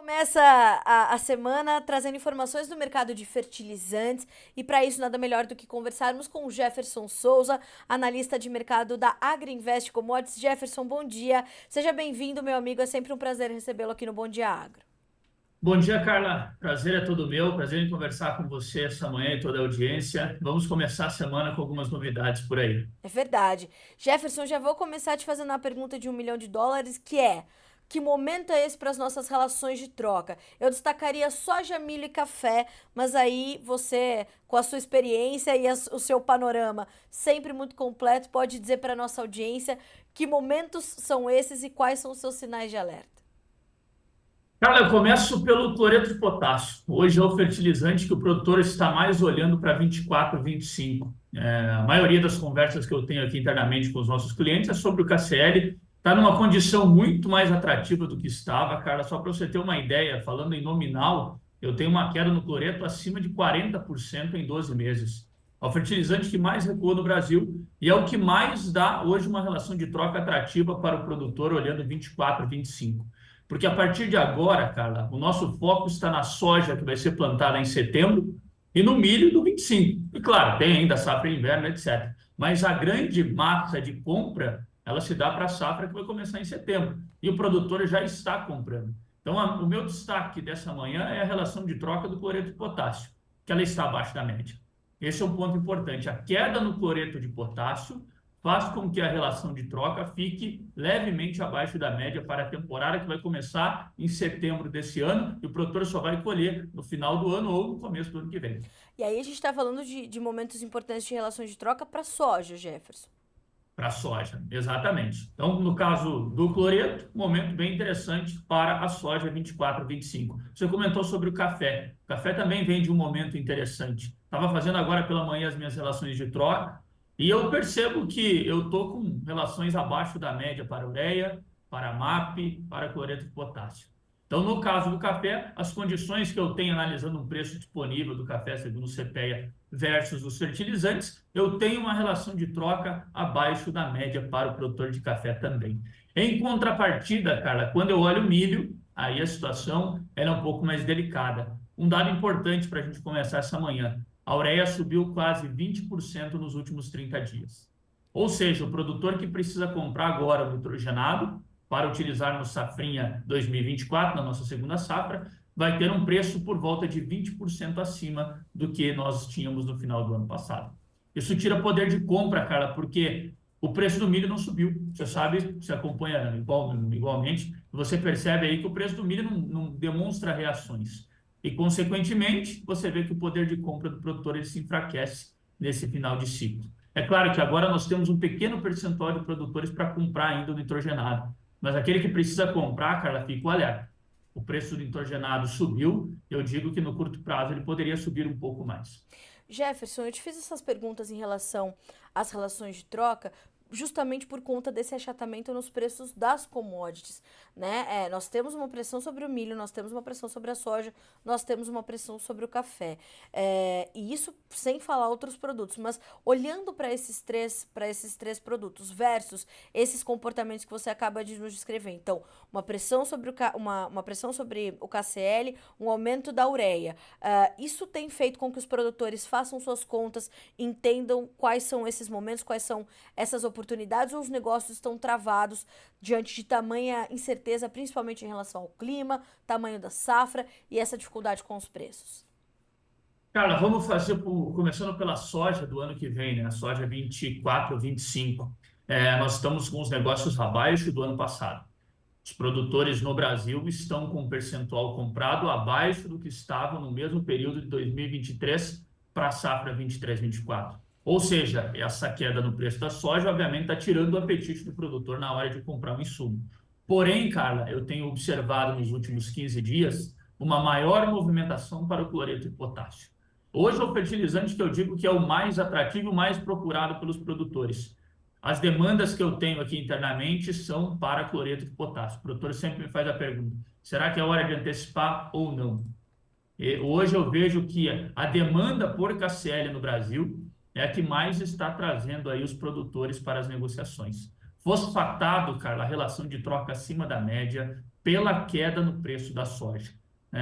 Começa a semana trazendo informações do mercado de fertilizantes e para isso nada melhor do que conversarmos com o Jefferson Souza, analista de mercado da Agriinvest Commodities. Jefferson, bom dia. Seja bem-vindo, meu amigo. É sempre um prazer recebê-lo aqui no Bom Dia Agro. Bom dia, Carla. Prazer é todo meu. Prazer em conversar com você essa manhã e toda a audiência. Vamos começar a semana com algumas novidades por aí. É verdade. Jefferson, já vou começar te fazendo uma pergunta de $1 milhão, que é: que momento é esse para as nossas relações de troca? Eu destacaria soja, milho e café, mas aí você, com a sua experiência e o seu panorama sempre muito completo, pode dizer para a nossa audiência que momentos são esses e quais são os seus sinais de alerta. Carla, eu começo pelo cloreto de potássio. Hoje é o fertilizante que o produtor está mais olhando para 24, 25. A maioria das conversas que eu tenho aqui internamente com os nossos clientes é sobre o KCl. Está numa condição muito mais atrativa do que estava, Carla. Só para você ter uma ideia, falando em nominal, eu tenho uma queda no cloreto acima de 40% em 12 meses. É o fertilizante que mais recuou no Brasil e é o que mais dá hoje uma relação de troca atrativa para o produtor olhando 24, 25. Porque a partir de agora, Carla, o nosso foco está na soja que vai ser plantada em setembro e no milho do 25. E claro, tem ainda safra inverno, etc. Mas a grande massa de compra ela se dá para a safra que vai começar em setembro. E o produtor já está comprando. Então, o meu destaque dessa manhã é a relação de troca do cloreto de potássio, que ela está abaixo da média. Esse é um ponto importante. A queda no cloreto de potássio faz com que a relação de troca fique levemente abaixo da média para a temporada que vai começar em setembro desse ano e o produtor só vai colher no final do ano ou no começo do ano que vem. E aí a gente está falando de momentos importantes de relações de troca para soja, Jefferson. Para a soja, exatamente. Então, no caso do cloreto, um momento bem interessante para a soja 24, 25. Você comentou sobre o café. O café também vem de um momento interessante. Estava fazendo agora pela manhã as minhas relações de troca e eu percebo que eu estou com relações abaixo da média para ureia, para MAP, para cloreto de potássio. Então, no caso do café, as condições que eu tenho analisando um preço disponível do café segundo o CPEA versus os fertilizantes, eu tenho uma relação de troca abaixo da média para o produtor de café também. Em contrapartida, Carla, quando eu olho o milho, aí a situação é um pouco mais delicada. Um dado importante para a gente começar essa manhã: a ureia subiu quase 20% nos últimos 30 dias. Ou seja, o produtor que precisa comprar agora o nitrogenado para utilizar no safrinha 2024, na nossa segunda safra, vai ter um preço por volta de 20% acima do que nós tínhamos no final do ano passado. Isso tira poder de compra, cara, porque o preço do milho não subiu. Você sabe, você acompanha igualmente, você percebe aí que o preço do milho não demonstra reações. E, consequentemente, você vê que o poder de compra do produtor ele se enfraquece nesse final de ciclo. É claro que agora nós temos um pequeno percentual de produtores para comprar ainda o nitrogenado. Mas aquele que precisa comprar, Carla, fica o alerta. O preço do nitrogenado subiu, eu digo que no curto prazo ele poderia subir um pouco mais. Jefferson, eu te fiz essas perguntas em relação às relações de troca justamente por conta desse achatamento nos preços das commodities, né? Nós temos uma pressão sobre o milho, nós temos uma pressão sobre a soja, nós temos uma pressão sobre o café. E isso sem falar outros produtos, mas olhando para esses três produtos versus esses comportamentos que você acaba de nos descrever. Então, uma pressão sobre uma pressão sobre o KCl, um aumento da ureia. Isso tem feito com que os produtores façam suas contas, entendam quais são esses momentos, quais são essas oportunidades, ou os negócios estão travados diante de tamanha incerteza, principalmente em relação ao clima, tamanho da safra e essa dificuldade com os preços? Carla, vamos fazer começando pela soja do ano que vem, né? A soja 24, 25. Nós estamos com os negócios abaixo do ano passado. Os produtores no Brasil estão com um percentual comprado abaixo do que estavam no mesmo período de 2023 para a safra 23, 24. Ou seja, essa queda no preço da soja, obviamente, está tirando o apetite do produtor na hora de comprar um insumo. Porém, Carla, eu tenho observado nos últimos 15 dias uma maior movimentação para o cloreto de potássio. Hoje é o fertilizante que eu digo que é o mais atrativo, o mais procurado pelos produtores. As demandas que eu tenho aqui internamente são para cloreto de potássio. O produtor sempre me faz a pergunta: será que é hora de antecipar ou não? E hoje eu vejo que a demanda por KCl no Brasil é a que mais está trazendo aí os produtores para as negociações. Fosfatado, Carla, a relação de troca acima da média pela queda no preço da soja.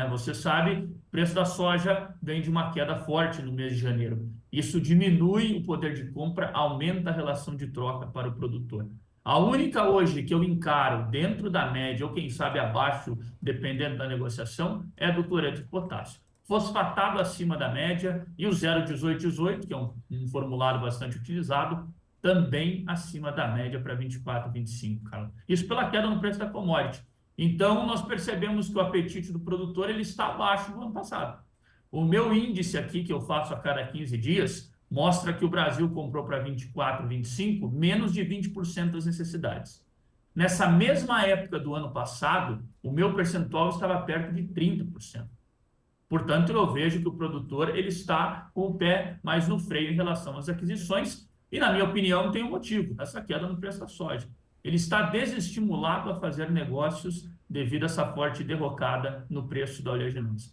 Você sabe, o preço da soja vem de uma queda forte no mês de janeiro. Isso diminui o poder de compra, aumenta a relação de troca para o produtor. A única hoje que eu encaro dentro da média, ou quem sabe abaixo, dependendo da negociação, é do cloreto de potássio. Fosfatado acima da média e o 0,1818, que é um formulário bastante utilizado, também acima da média para 24, 25, Carla. Isso pela queda no preço da commodity. Então, nós percebemos que o apetite do produtor ele está abaixo do ano passado. O meu índice aqui, que eu faço a cada 15 dias, mostra que o Brasil comprou para 24, 25, menos de 20% das necessidades. Nessa mesma época do ano passado, o meu percentual estava perto de 30%. Portanto, eu vejo que o produtor ele está com o pé mais no freio em relação às aquisições e, na minha opinião, tem um motivo, essa queda no preço da soja. Ele está desestimulado a fazer negócios devido a essa forte derrocada no preço da oleaginosa.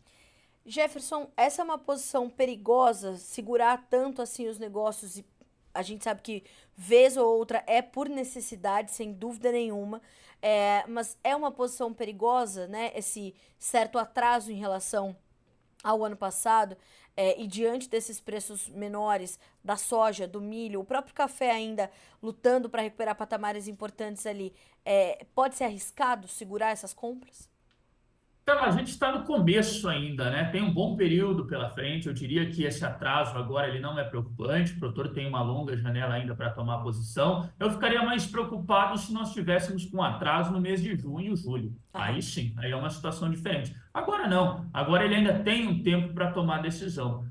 Jefferson, essa é uma posição perigosa, segurar tanto assim os negócios, e a gente sabe que vez ou outra é por necessidade, sem dúvida nenhuma, mas é uma posição perigosa, né? Esse certo atraso em relação ao ano passado, e diante desses preços menores da soja, do milho, o próprio café ainda lutando para recuperar patamares importantes ali, pode ser arriscado segurar essas compras? Então, a gente está no começo ainda, né? Tem um bom período pela frente. Eu diria que esse atraso agora ele não é preocupante. O produtor tem uma longa janela ainda para tomar posição. Eu ficaria mais preocupado se nós tivéssemos com atraso no mês de junho e julho. Aí sim, aí é uma situação diferente. Agora não. Agora ele ainda tem um tempo para tomar decisão.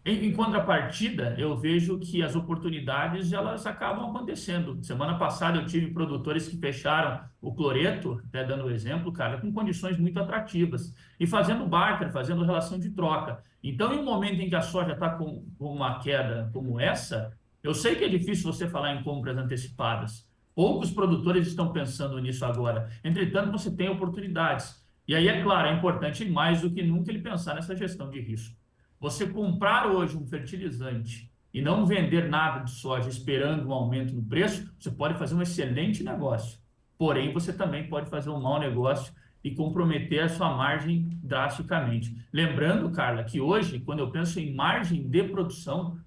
Em contrapartida, eu vejo que as oportunidades elas acabam acontecendo. Semana passada eu tive produtores que fecharam o cloreto, até dando o exemplo, cara, com condições muito atrativas e fazendo barter, fazendo relação de troca. Então, em um momento em que a soja está com uma queda como essa, eu sei que é difícil você falar em compras antecipadas. Poucos produtores estão pensando nisso agora. Entretanto, você tem oportunidades. E aí, é claro, é importante mais do que nunca ele pensar nessa gestão de risco. Você comprar hoje um fertilizante e não vender nada de soja esperando um aumento no preço, você pode fazer um excelente negócio. Porém, você também pode fazer um mau negócio e comprometer a sua margem drasticamente. Lembrando, Carla, que hoje, quando eu penso em margem de produção,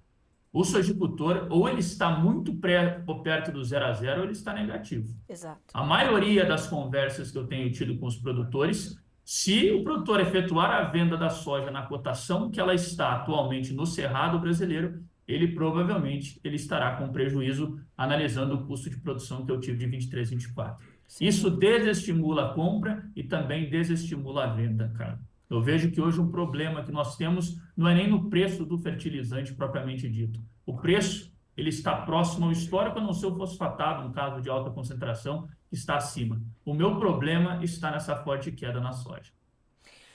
o sojicultor ou ele está muito perto do 0 a 0 ou ele está negativo. Exato. A maioria das conversas que eu tenho tido com os produtores, se o produtor efetuar a venda da soja na cotação que ela está atualmente no Cerrado brasileiro, ele provavelmente ele estará com prejuízo analisando o custo de produção que eu tive de 23, 24. Sim. Isso desestimula a compra e também desestimula a venda, cara. Eu vejo que hoje um problema que nós temos não é nem no preço do fertilizante propriamente dito. O preço ele está próximo ao histórico, a não ser o fosfatado, no caso de alta concentração, que está acima. O meu problema está nessa forte queda na soja.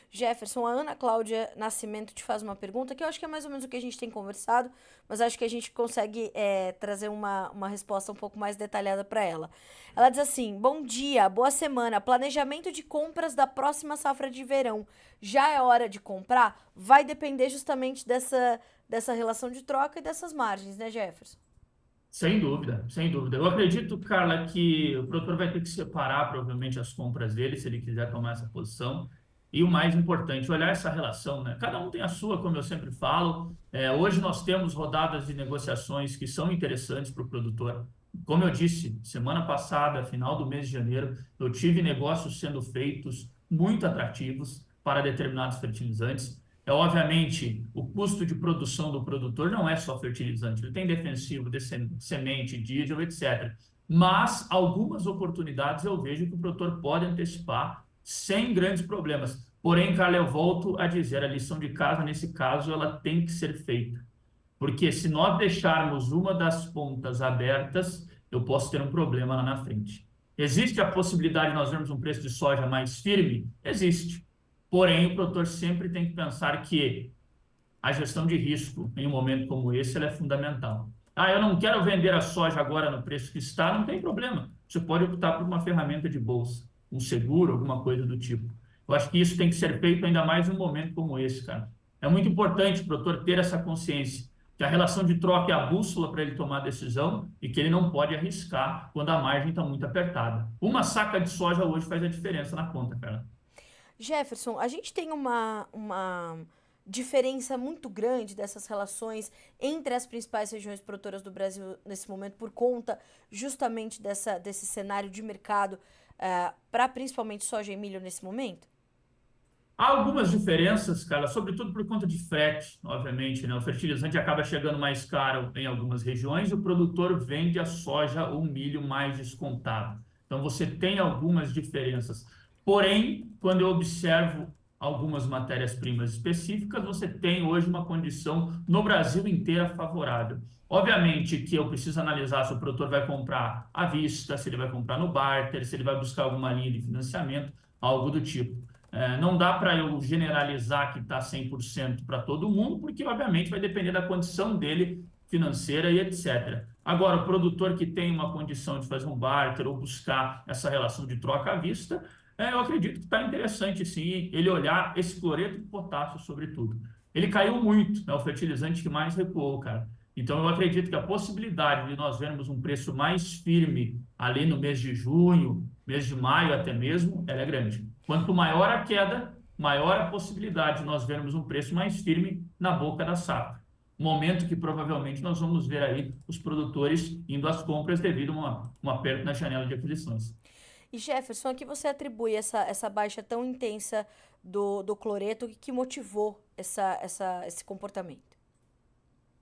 Jefferson, a Ana Cláudia Nascimento te faz uma pergunta que eu acho que é mais ou menos o que a gente tem conversado, mas acho que a gente consegue trazer uma resposta um pouco mais detalhada para ela. Ela diz assim: bom dia, boa semana, planejamento de compras da próxima safra de verão. Já é hora de comprar? Vai depender justamente dessa relação de troca e dessas margens, né, Jefferson? Sem dúvida, sem dúvida. Eu acredito, Carla, que o produtor vai ter que separar provavelmente as compras dele, se ele quiser tomar essa posição. E o mais importante, olhar essa relação, né? Cada um tem a sua, como eu sempre falo. Hoje nós temos rodadas de negociações que são interessantes para o produtor. Como eu disse, semana passada, final do mês de janeiro, eu tive negócios sendo feitos muito atrativos para determinados fertilizantes. Obviamente, o custo de produção do produtor não é só fertilizante, ele tem defensivo, semente, diesel, etc. Mas algumas oportunidades eu vejo que o produtor pode antecipar sem grandes problemas. Porém, Carla, eu volto a dizer, a lição de casa, nesse caso, ela tem que ser feita. Porque se nós deixarmos uma das pontas abertas, eu posso ter um problema lá na frente. Existe a possibilidade de nós vermos um preço de soja mais firme? Existe. Porém, o produtor sempre tem que pensar que a gestão de risco, em um momento como esse, ela é fundamental. Eu não quero vender a soja agora no preço que está, não tem problema. Você pode optar por uma ferramenta de bolsa, um seguro, alguma coisa do tipo. Eu acho que isso tem que ser feito ainda mais em um momento como esse, cara. É muito importante o produtor ter essa consciência. que a relação de troca é a bússola para ele tomar a decisão e que ele não pode arriscar quando a margem está muito apertada. Uma saca de soja hoje faz a diferença na conta, cara. Jefferson, a gente tem uma diferença muito grande dessas relações entre as principais regiões produtoras do Brasil nesse momento, por conta justamente desse cenário de mercado para principalmente soja e milho nesse momento? Há algumas diferenças, cara, sobretudo por conta de frete, obviamente, né? O fertilizante acaba chegando mais caro em algumas regiões e o produtor vende a soja ou o milho mais descontado. Então você tem algumas diferenças. Porém, quando eu observo algumas matérias-primas específicas, você tem hoje uma condição no Brasil inteira favorável. Obviamente que eu preciso analisar se o produtor vai comprar à vista, se ele vai comprar no barter, se ele vai buscar alguma linha de financiamento, algo do tipo. Não dá para eu generalizar que está 100% para todo mundo, porque, obviamente, vai depender da condição dele financeira e etc. Agora, o produtor que tem uma condição de fazer um barter ou buscar essa relação de troca à vista, eu acredito que está interessante, sim, ele olhar esse cloreto de potássio, sobretudo. Ele caiu muito, é o fertilizante que mais recuou, cara. Então, eu acredito que a possibilidade de nós vermos um preço mais firme ali no mês de junho, mês de maio até mesmo, ela é grande. Quanto maior a queda, maior a possibilidade de nós vermos um preço mais firme na boca da safra. Momento que provavelmente nós vamos ver aí os produtores indo às compras devido a um aperto na janela de aquisições. E Jefferson, a que você atribui essa baixa tão intensa do cloreto que motivou esse comportamento?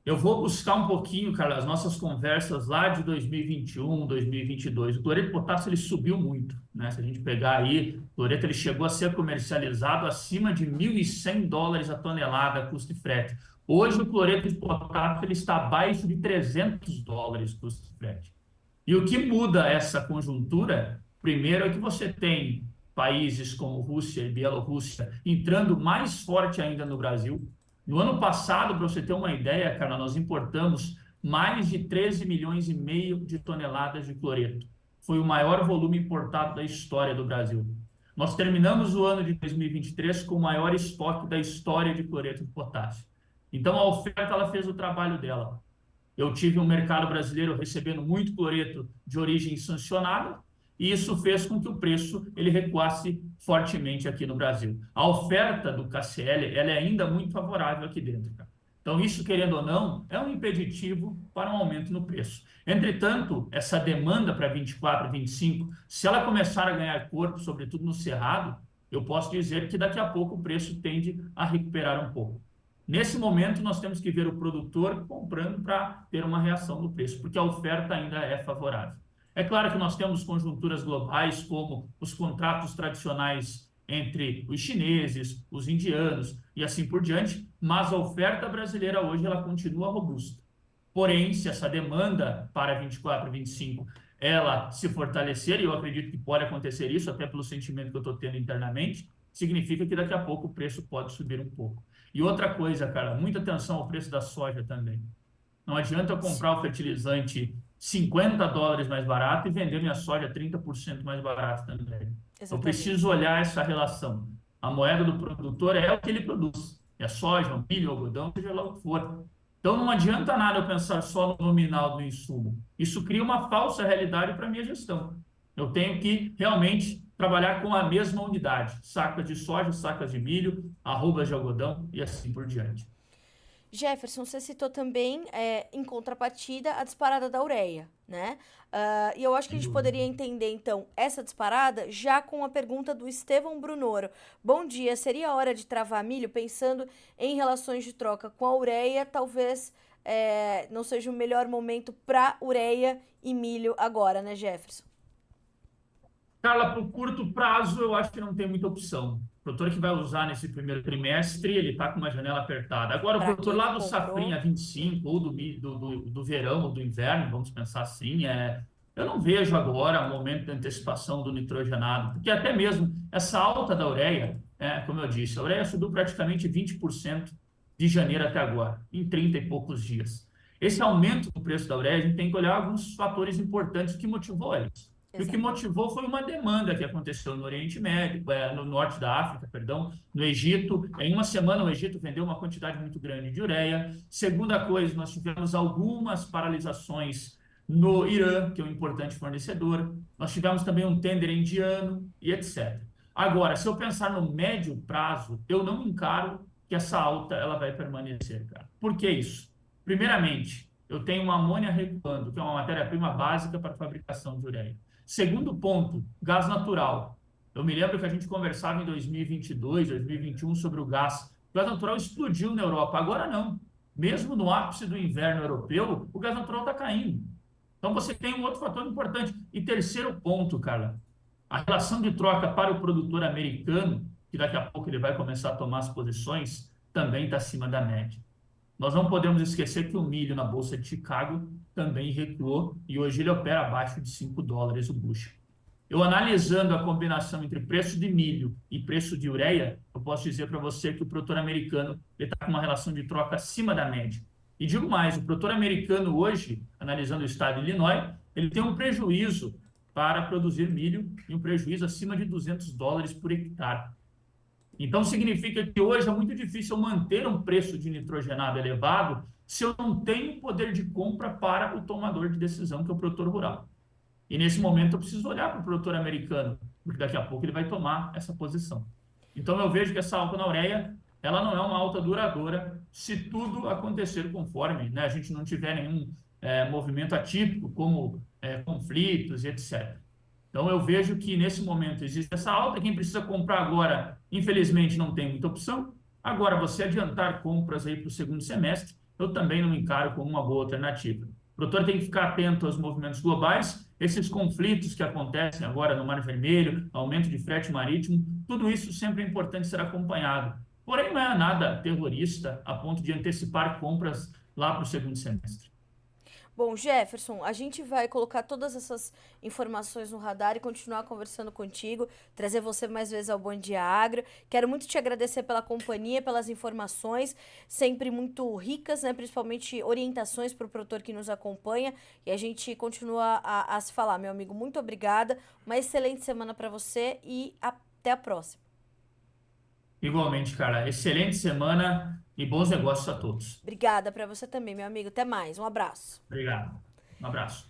Eu vou buscar um pouquinho, cara, as nossas conversas lá de 2021, 2022. O cloreto de potássio ele subiu muito, né? Se a gente pegar aí, o cloreto ele chegou a ser comercializado acima de $1.100 a tonelada, custo de frete. Hoje o cloreto de potássio ele está abaixo de $300 custo de frete. E o que muda essa conjuntura, primeiro, é que você tem países como Rússia e Bielorrússia entrando mais forte ainda no Brasil. No ano passado, para você ter uma ideia, cara, nós importamos mais de 13 milhões e meio de toneladas de cloreto. Foi o maior volume importado da história do Brasil. Nós terminamos o ano de 2023 com o maior estoque da história de cloreto de potássio. Então, a oferta ela fez o trabalho dela. Eu tive um mercado brasileiro recebendo muito cloreto de origem sancionada, e isso fez com que o preço ele recuasse fortemente aqui no Brasil. A oferta do KCl ela é ainda muito favorável aqui dentro, cara. Então, isso, querendo ou não, é um impeditivo para um aumento no preço. Entretanto, essa demanda para 24, 25, se ela começar a ganhar corpo, sobretudo no Cerrado, eu posso dizer que daqui a pouco o preço tende a recuperar um pouco. Nesse momento, nós temos que ver o produtor comprando para ter uma reação no preço, porque a oferta ainda é favorável. É claro que nós temos conjunturas globais, como os contratos tradicionais entre os chineses, os indianos e assim por diante, mas a oferta brasileira hoje ela continua robusta. Porém, se essa demanda para 24 e 25 ela se fortalecer, e eu acredito que pode acontecer isso, até pelo sentimento que eu estou tendo internamente, significa que daqui a pouco o preço pode subir um pouco. E outra coisa, cara, muita atenção ao preço da soja também. Não adianta eu comprar o fertilizante $50 mais barato e vender minha soja 30% mais barato também. Exatamente. Eu preciso olhar essa relação. A moeda do produtor é o que ele produz. É soja, milho, algodão, seja lá o que for. Então não adianta nada eu pensar só no nominal do insumo. Isso cria uma falsa realidade para a minha gestão. Eu tenho que realmente trabalhar com a mesma unidade. Sacas de soja, sacas de milho, arrobas de algodão e assim por diante. Jefferson, você citou também, em contrapartida, a disparada da ureia, né? E eu acho que a gente poderia entender, então, essa disparada já com a pergunta do Estevão Brunoro. Bom dia, seria a hora de travar milho pensando em relações de troca com a ureia? Talvez não seja o melhor momento para ureia e milho agora, né, Jefferson? Carla, para o curto prazo, eu acho que não tem muita opção. O produtor que vai usar nesse primeiro trimestre, ele está com uma janela apertada. Agora, o produtor lá do Safrinha 25, ou do verão, ou do inverno, vamos pensar assim, eu não vejo agora o momento de antecipação do nitrogenado, porque até mesmo essa alta da ureia, como eu disse, a ureia subiu praticamente 20% de janeiro até agora, em 30 e poucos dias. Esse aumento do preço da ureia, a gente tem que olhar alguns fatores importantes que motivou eles. E o que motivou foi uma demanda que aconteceu no Oriente Médio, no norte da África, perdão, no Egito. Em uma semana, o Egito vendeu uma quantidade muito grande de ureia. Segunda coisa, nós tivemos algumas paralisações no Irã, que é um importante fornecedor. Nós tivemos também um tender indiano e etc. Agora, se eu pensar no médio prazo, eu não encaro que essa alta ela vai permanecer, cara. Por que isso? Primeiramente, eu tenho uma amônia recuando, que é uma matéria-prima básica para a fabricação de ureia. Segundo ponto, gás natural. Eu me lembro que a gente conversava em 2022, 2021 sobre o gás. O gás natural explodiu na Europa, agora não. Mesmo no ápice do inverno europeu, o gás natural está caindo. Então você tem um outro fator importante. E terceiro ponto, cara, a relação de troca para o produtor americano, que daqui a pouco ele vai começar a tomar as posições, também está acima da média. Nós não podemos esquecer que o milho na Bolsa de Chicago também recuou e hoje ele opera abaixo de $5 o bushel. Eu analisando a combinação entre preço de milho e preço de ureia, eu posso dizer para você que o produtor americano está com uma relação de troca acima da média. E digo mais, o produtor americano hoje, analisando o estado de Illinois, ele tem um prejuízo para produzir milho e um prejuízo acima de $200 por hectare. Então, significa que hoje é muito difícil manter um preço de nitrogenado elevado se eu não tenho poder de compra para o tomador de decisão, que é o produtor rural. E nesse momento eu preciso olhar para o produtor americano, porque daqui a pouco ele vai tomar essa posição. Então, eu vejo que essa alta na ureia, ela não é uma alta duradoura se tudo acontecer conforme, né, a gente não tiver nenhum movimento atípico, como conflitos e etc. Então, eu vejo que nesse momento existe essa alta. Quem precisa comprar agora, infelizmente, não tem muita opção. Agora, você adiantar compras aí para o segundo semestre, eu também não encaro como uma boa alternativa. O produtor tem que ficar atento aos movimentos globais, esses conflitos que acontecem agora no Mar Vermelho, aumento de frete marítimo, tudo isso sempre é importante ser acompanhado. Porém, não é nada terrorista a ponto de antecipar compras lá para o segundo semestre. Bom, Jefferson, a gente vai colocar todas essas informações no radar e continuar conversando contigo, trazer você mais vezes ao Bom Dia Agro. Quero muito te agradecer pela companhia, pelas informações, sempre muito ricas, né? Principalmente orientações para o produtor que nos acompanha. E a gente continua a se falar, meu amigo. Muito obrigada, uma excelente semana para você e até a próxima. Igualmente, cara, excelente semana e bons negócios a todos. Obrigada para você também, meu amigo. Até mais. Um abraço. Obrigado. Um abraço.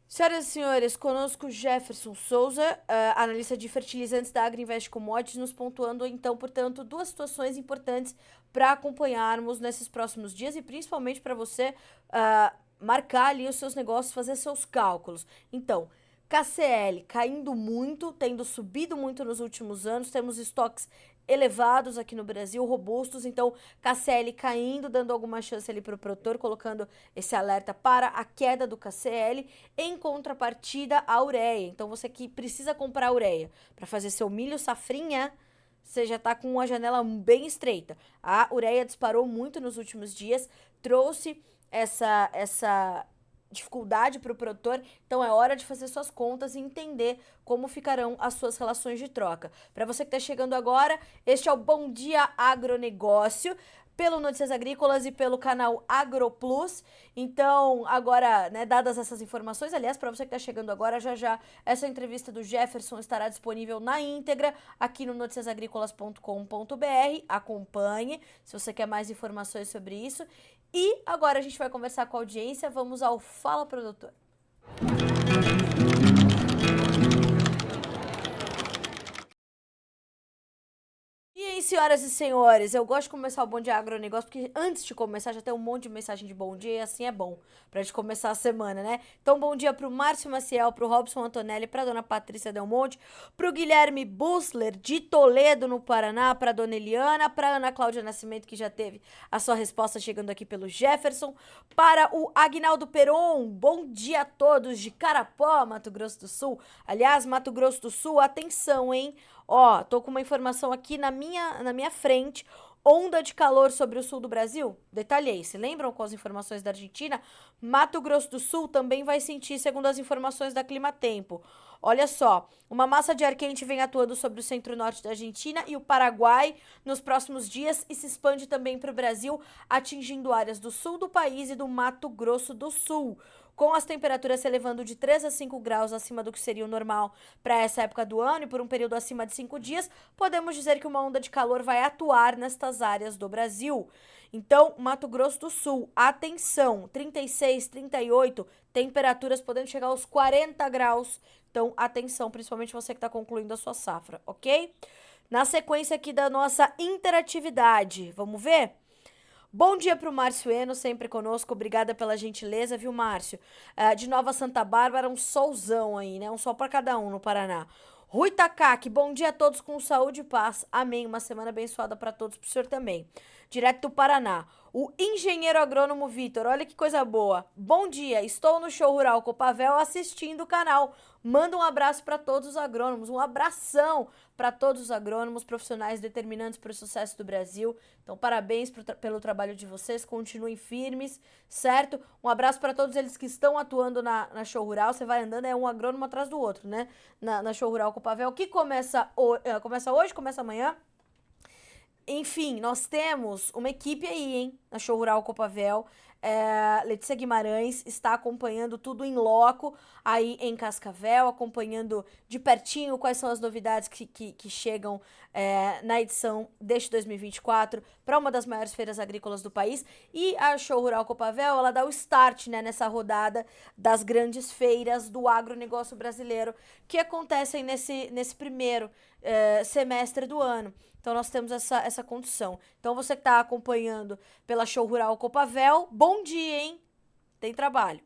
Senhoras e senhores, conosco Jefferson Souza, analista de fertilizantes da Agriinvest Commodities, nos pontuando, então, portanto, duas situações importantes para acompanharmos nesses próximos dias e principalmente para você marcar ali os seus negócios, fazer seus cálculos. Então, KCL caindo muito, tendo subido muito nos últimos anos, temos estoques elevados aqui no Brasil, robustos, então KCL caindo, dando alguma chance ali para o produtor, colocando esse alerta para a queda do KCL, em contrapartida a ureia. Então você que precisa comprar ureia para fazer seu milho safrinha, você já está com uma janela bem estreita. A ureia disparou muito nos últimos dias, trouxe essa dificuldade para o produtor, então é hora de fazer suas contas e entender como ficarão as suas relações de troca. Para você que está chegando agora, este é o Bom Dia Agronegócio, pelo Notícias Agrícolas e pelo canal AgroPlus. Então, agora, né, dadas essas informações, aliás, para você que está chegando agora, já essa entrevista do Jefferson estará disponível na íntegra aqui no noticiasagricolas.com.br. Acompanhe, se você quer mais informações sobre isso. E agora a gente vai conversar com a audiência. Vamos ao Fala Produtor. E aí, senhoras e senhores, eu gosto de começar o Bom Dia Agronegócio, porque antes de começar já tem um monte de mensagem de bom dia e assim é bom pra gente começar a semana, né? Então, bom dia pro Márcio Maciel, pro Robson Antonelli, pra dona Patrícia Del Monte, pro Guilherme Bussler, de Toledo, no Paraná, pra dona Eliana, pra Ana Cláudia Nascimento, que já teve a sua resposta chegando aqui pelo Jefferson, para o Agnaldo Peron, bom dia a todos de Carapó, Mato Grosso do Sul. Aliás, Mato Grosso do Sul, atenção, hein? Ó, tô com uma informação aqui na minha frente. Onda de calor sobre o sul do Brasil? Detalhei. Se lembram com as informações da Argentina? Mato Grosso do Sul também vai sentir, segundo as informações da Climatempo. Olha só, uma massa de ar quente vem atuando sobre o centro-norte da Argentina e o Paraguai nos próximos dias e se expande também para o Brasil, atingindo áreas do sul do país e do Mato Grosso do Sul, com as temperaturas se elevando de 3 a 5 graus acima do que seria o normal para essa época do ano e por um período acima de 5 dias, podemos dizer que uma onda de calor vai atuar nestas áreas do Brasil. Então, Mato Grosso do Sul, atenção, 36, 38, temperaturas podendo chegar aos 40 graus. Então, atenção, principalmente você que está concluindo a sua safra, ok? Na sequência aqui da nossa interatividade, vamos ver? Bom dia para o Márcio Eno, sempre conosco. Obrigada pela gentileza, viu, Márcio? De Nova Santa Bárbara, um solzão aí, né? Um sol para cada um no Paraná. Rui Takaki, bom dia a todos com saúde e paz. Amém. Uma semana abençoada para todos, para o senhor também. Direto do Paraná. O engenheiro agrônomo Vitor, olha que coisa boa. Bom dia, estou no show rural Copavel assistindo o canal. Manda um abraço para todos os agrônomos, um abração para todos os agrônomos, profissionais determinantes para o sucesso do Brasil. Então, parabéns pelo trabalho de vocês, continuem firmes, certo? Um abraço para todos eles que estão atuando na show rural. Você vai andando, é um agrônomo atrás do outro, né? Na show rural Copavel, que começa hoje, começa amanhã. Enfim, nós temos uma equipe aí, hein, na Show Rural Copavel. Letícia Guimarães está acompanhando tudo em loco aí em Cascavel, acompanhando de pertinho quais são as novidades que chegam na edição deste 2024 para uma das maiores feiras agrícolas do país. E a Show Rural Copavel, ela dá o start, né, nessa rodada das grandes feiras do agronegócio brasileiro que acontecem nesse primeiro semestre do ano. Então, nós temos essa condição. Então, você que está acompanhando pela Show Rural Copavel, bom dia, hein? Tem trabalho.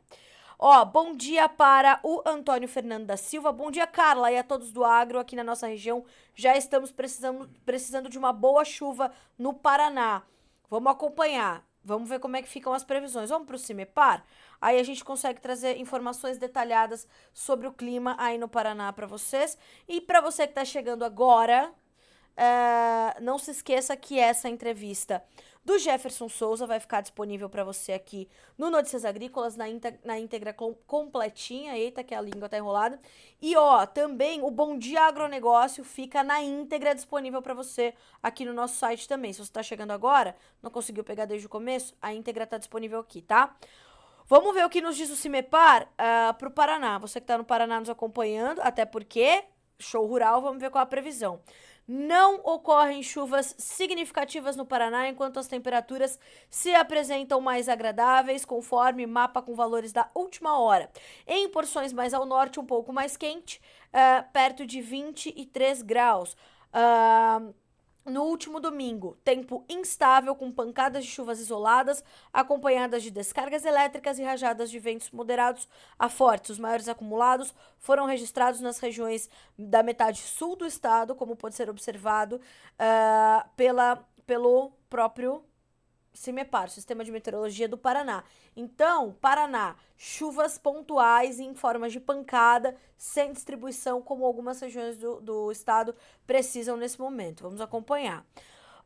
Ó, bom dia para o Antônio Fernando da Silva. Bom dia, Carla, e a todos do agro aqui na nossa região. Já estamos precisando de uma boa chuva no Paraná. Vamos acompanhar. Vamos ver como é que ficam as previsões. Vamos para o CIMEPAR? Aí a gente consegue trazer informações detalhadas sobre o clima aí no Paraná para vocês. E para você que está chegando agora... não se esqueça que essa entrevista do Jefferson Souza vai ficar disponível para você aqui no Notícias Agrícolas, na íntegra completinha. Eita, que a língua tá enrolada. E ó, também o Bom Dia Agronegócio fica na íntegra disponível para você aqui no nosso site também. Se você tá chegando agora, não conseguiu pegar desde o começo, a íntegra tá disponível aqui, tá? Vamos ver o que nos diz o CIMEPAR pro Paraná. Você que tá no Paraná nos acompanhando, até porque show rural, vamos ver qual a previsão. Não ocorrem chuvas significativas no Paraná enquanto as temperaturas se apresentam mais agradáveis, conforme mapa com valores da última hora. Em porções mais ao norte, um pouco mais quente, perto de 23 graus. No último domingo, tempo instável com pancadas de chuvas isoladas, acompanhadas de descargas elétricas e rajadas de ventos moderados a fortes. Os maiores acumulados foram registrados nas regiões da metade sul do estado, como pode ser observado pelo próprio CIMEPAR, Sistema de Meteorologia do Paraná. Então, Paraná, chuvas pontuais em forma de pancada, sem distribuição, como algumas regiões do estado precisam nesse momento. Vamos acompanhar.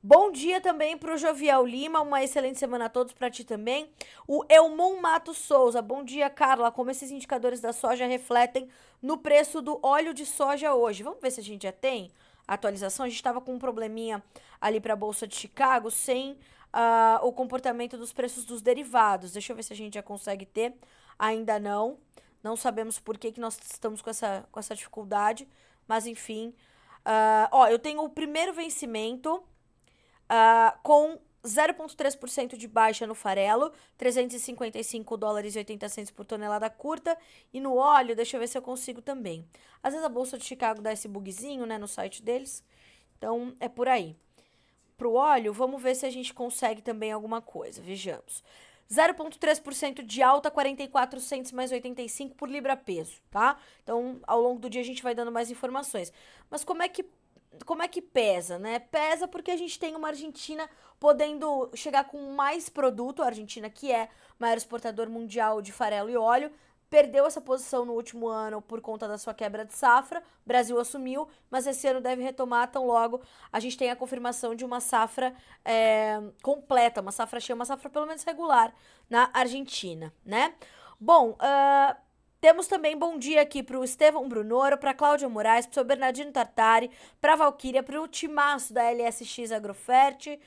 Bom dia também para o Jovial Lima, uma excelente semana a todos, para ti também. O Elmon Matos Souza, bom dia, Carla, como esses indicadores da soja refletem no preço do óleo de soja hoje? Vamos ver se a gente já tem atualização. A gente estava com um probleminha ali para a Bolsa de Chicago, sem... o comportamento dos preços dos derivados. Deixa eu ver se a gente já consegue ter. Ainda não. Não sabemos por que nós estamos com essa dificuldade. Mas, enfim. Eu tenho o primeiro vencimento com 0,3% de baixa no farelo. 355 dólares e 80 centos por tonelada curta. E no óleo, deixa eu ver se eu consigo também. Às vezes a Bolsa de Chicago dá esse bugzinho, né, no site deles. Então, é por aí. Pro óleo, vamos ver se a gente consegue também alguma coisa. Vejamos. 0,3% de alta, 44 centos mais 85 por libra peso, tá? Então, ao longo do dia a gente vai dando mais informações. Mas como é que pesa, né? Pesa porque a gente tem uma Argentina podendo chegar com mais produto, a Argentina que é maior exportador mundial de farelo e óleo, perdeu essa posição no último ano por conta da sua quebra de safra. O Brasil assumiu, mas esse ano deve retomar tão logo a gente tem a confirmação de uma safra completa, uma safra cheia, uma safra pelo menos regular na Argentina, né? Bom, Temos também bom dia aqui pro Estevão Brunoro, pra Cláudia Moraes, pro seu Bernardino Tartari, pra Valquíria, pro Timaço da LSX Agrofert.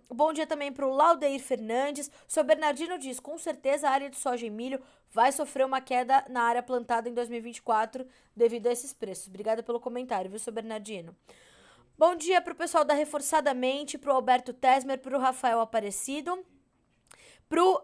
Bom dia também pro Laudeir Fernandes. O seu Bernardino diz, com certeza a área de soja e milho vai sofrer uma queda na área plantada em 2024 devido a esses preços. Obrigada pelo comentário, viu, seu Bernardino? Bom dia pro pessoal da Reforçadamente, pro Alberto Tesmer, pro Rafael Aparecido. Pro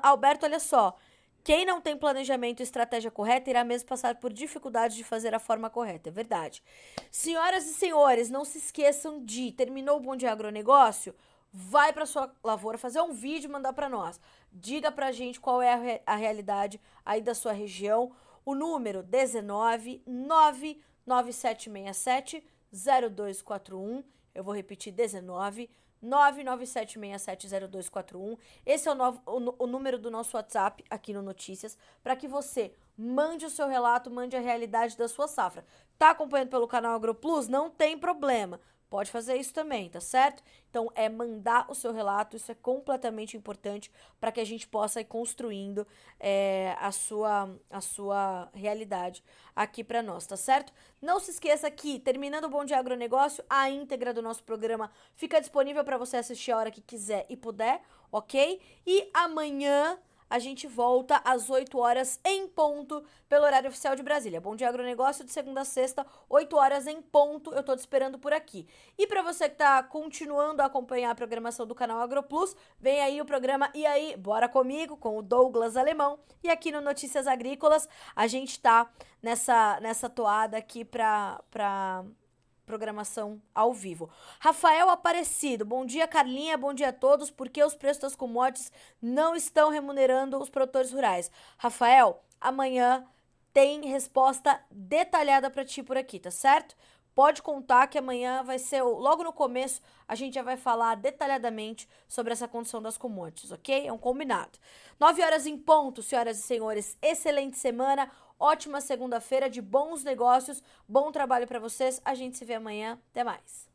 Alberto, olha só, quem não tem planejamento e estratégia correta irá mesmo passar por dificuldade de fazer a forma correta, é verdade. Senhoras e senhores, não se esqueçam de, terminou o Bom Dia Agronegócio, vai para sua lavoura fazer um vídeo e mandar para nós. Diga pra gente qual é a realidade aí da sua região. O número 19 99767 0241, eu vou repetir, 19 997670241. Esse é o número do nosso WhatsApp aqui no Notícias, para que você mande o seu relato, mande a realidade da sua safra. Tá acompanhando pelo canal AgroPlus? Não tem problema. Pode fazer isso também, tá certo? Então, é mandar o seu relato, isso é completamente importante para que a gente possa ir construindo a sua realidade aqui para nós, tá certo? Não se esqueça que, terminando o Bom Dia Agronegócio, a íntegra do nosso programa fica disponível para você assistir a hora que quiser e puder, ok? E amanhã a gente volta às 8 horas em ponto, pelo horário oficial de Brasília. Bom Dia Agronegócio de segunda a sexta, 8 horas em ponto, eu tô te esperando por aqui. E para você que tá continuando a acompanhar a programação do canal AgroPlus, vem aí o programa E aí, bora comigo, com o Douglas Alemão. E aqui no Notícias Agrícolas, a gente tá nessa toada aqui pra programação ao vivo. Rafael Aparecido, bom dia Carlinha, bom dia a todos. Por que os preços das commodities não estão remunerando os produtores rurais? Rafael, amanhã tem resposta detalhada para ti por aqui, tá certo? Pode contar que amanhã vai ser, logo no começo, a gente já vai falar detalhadamente sobre essa condição das commodities, ok? É um combinado. 9 horas em ponto, senhoras e senhores, excelente semana, ótima segunda-feira de bons negócios, bom trabalho para vocês, a gente se vê amanhã, até mais.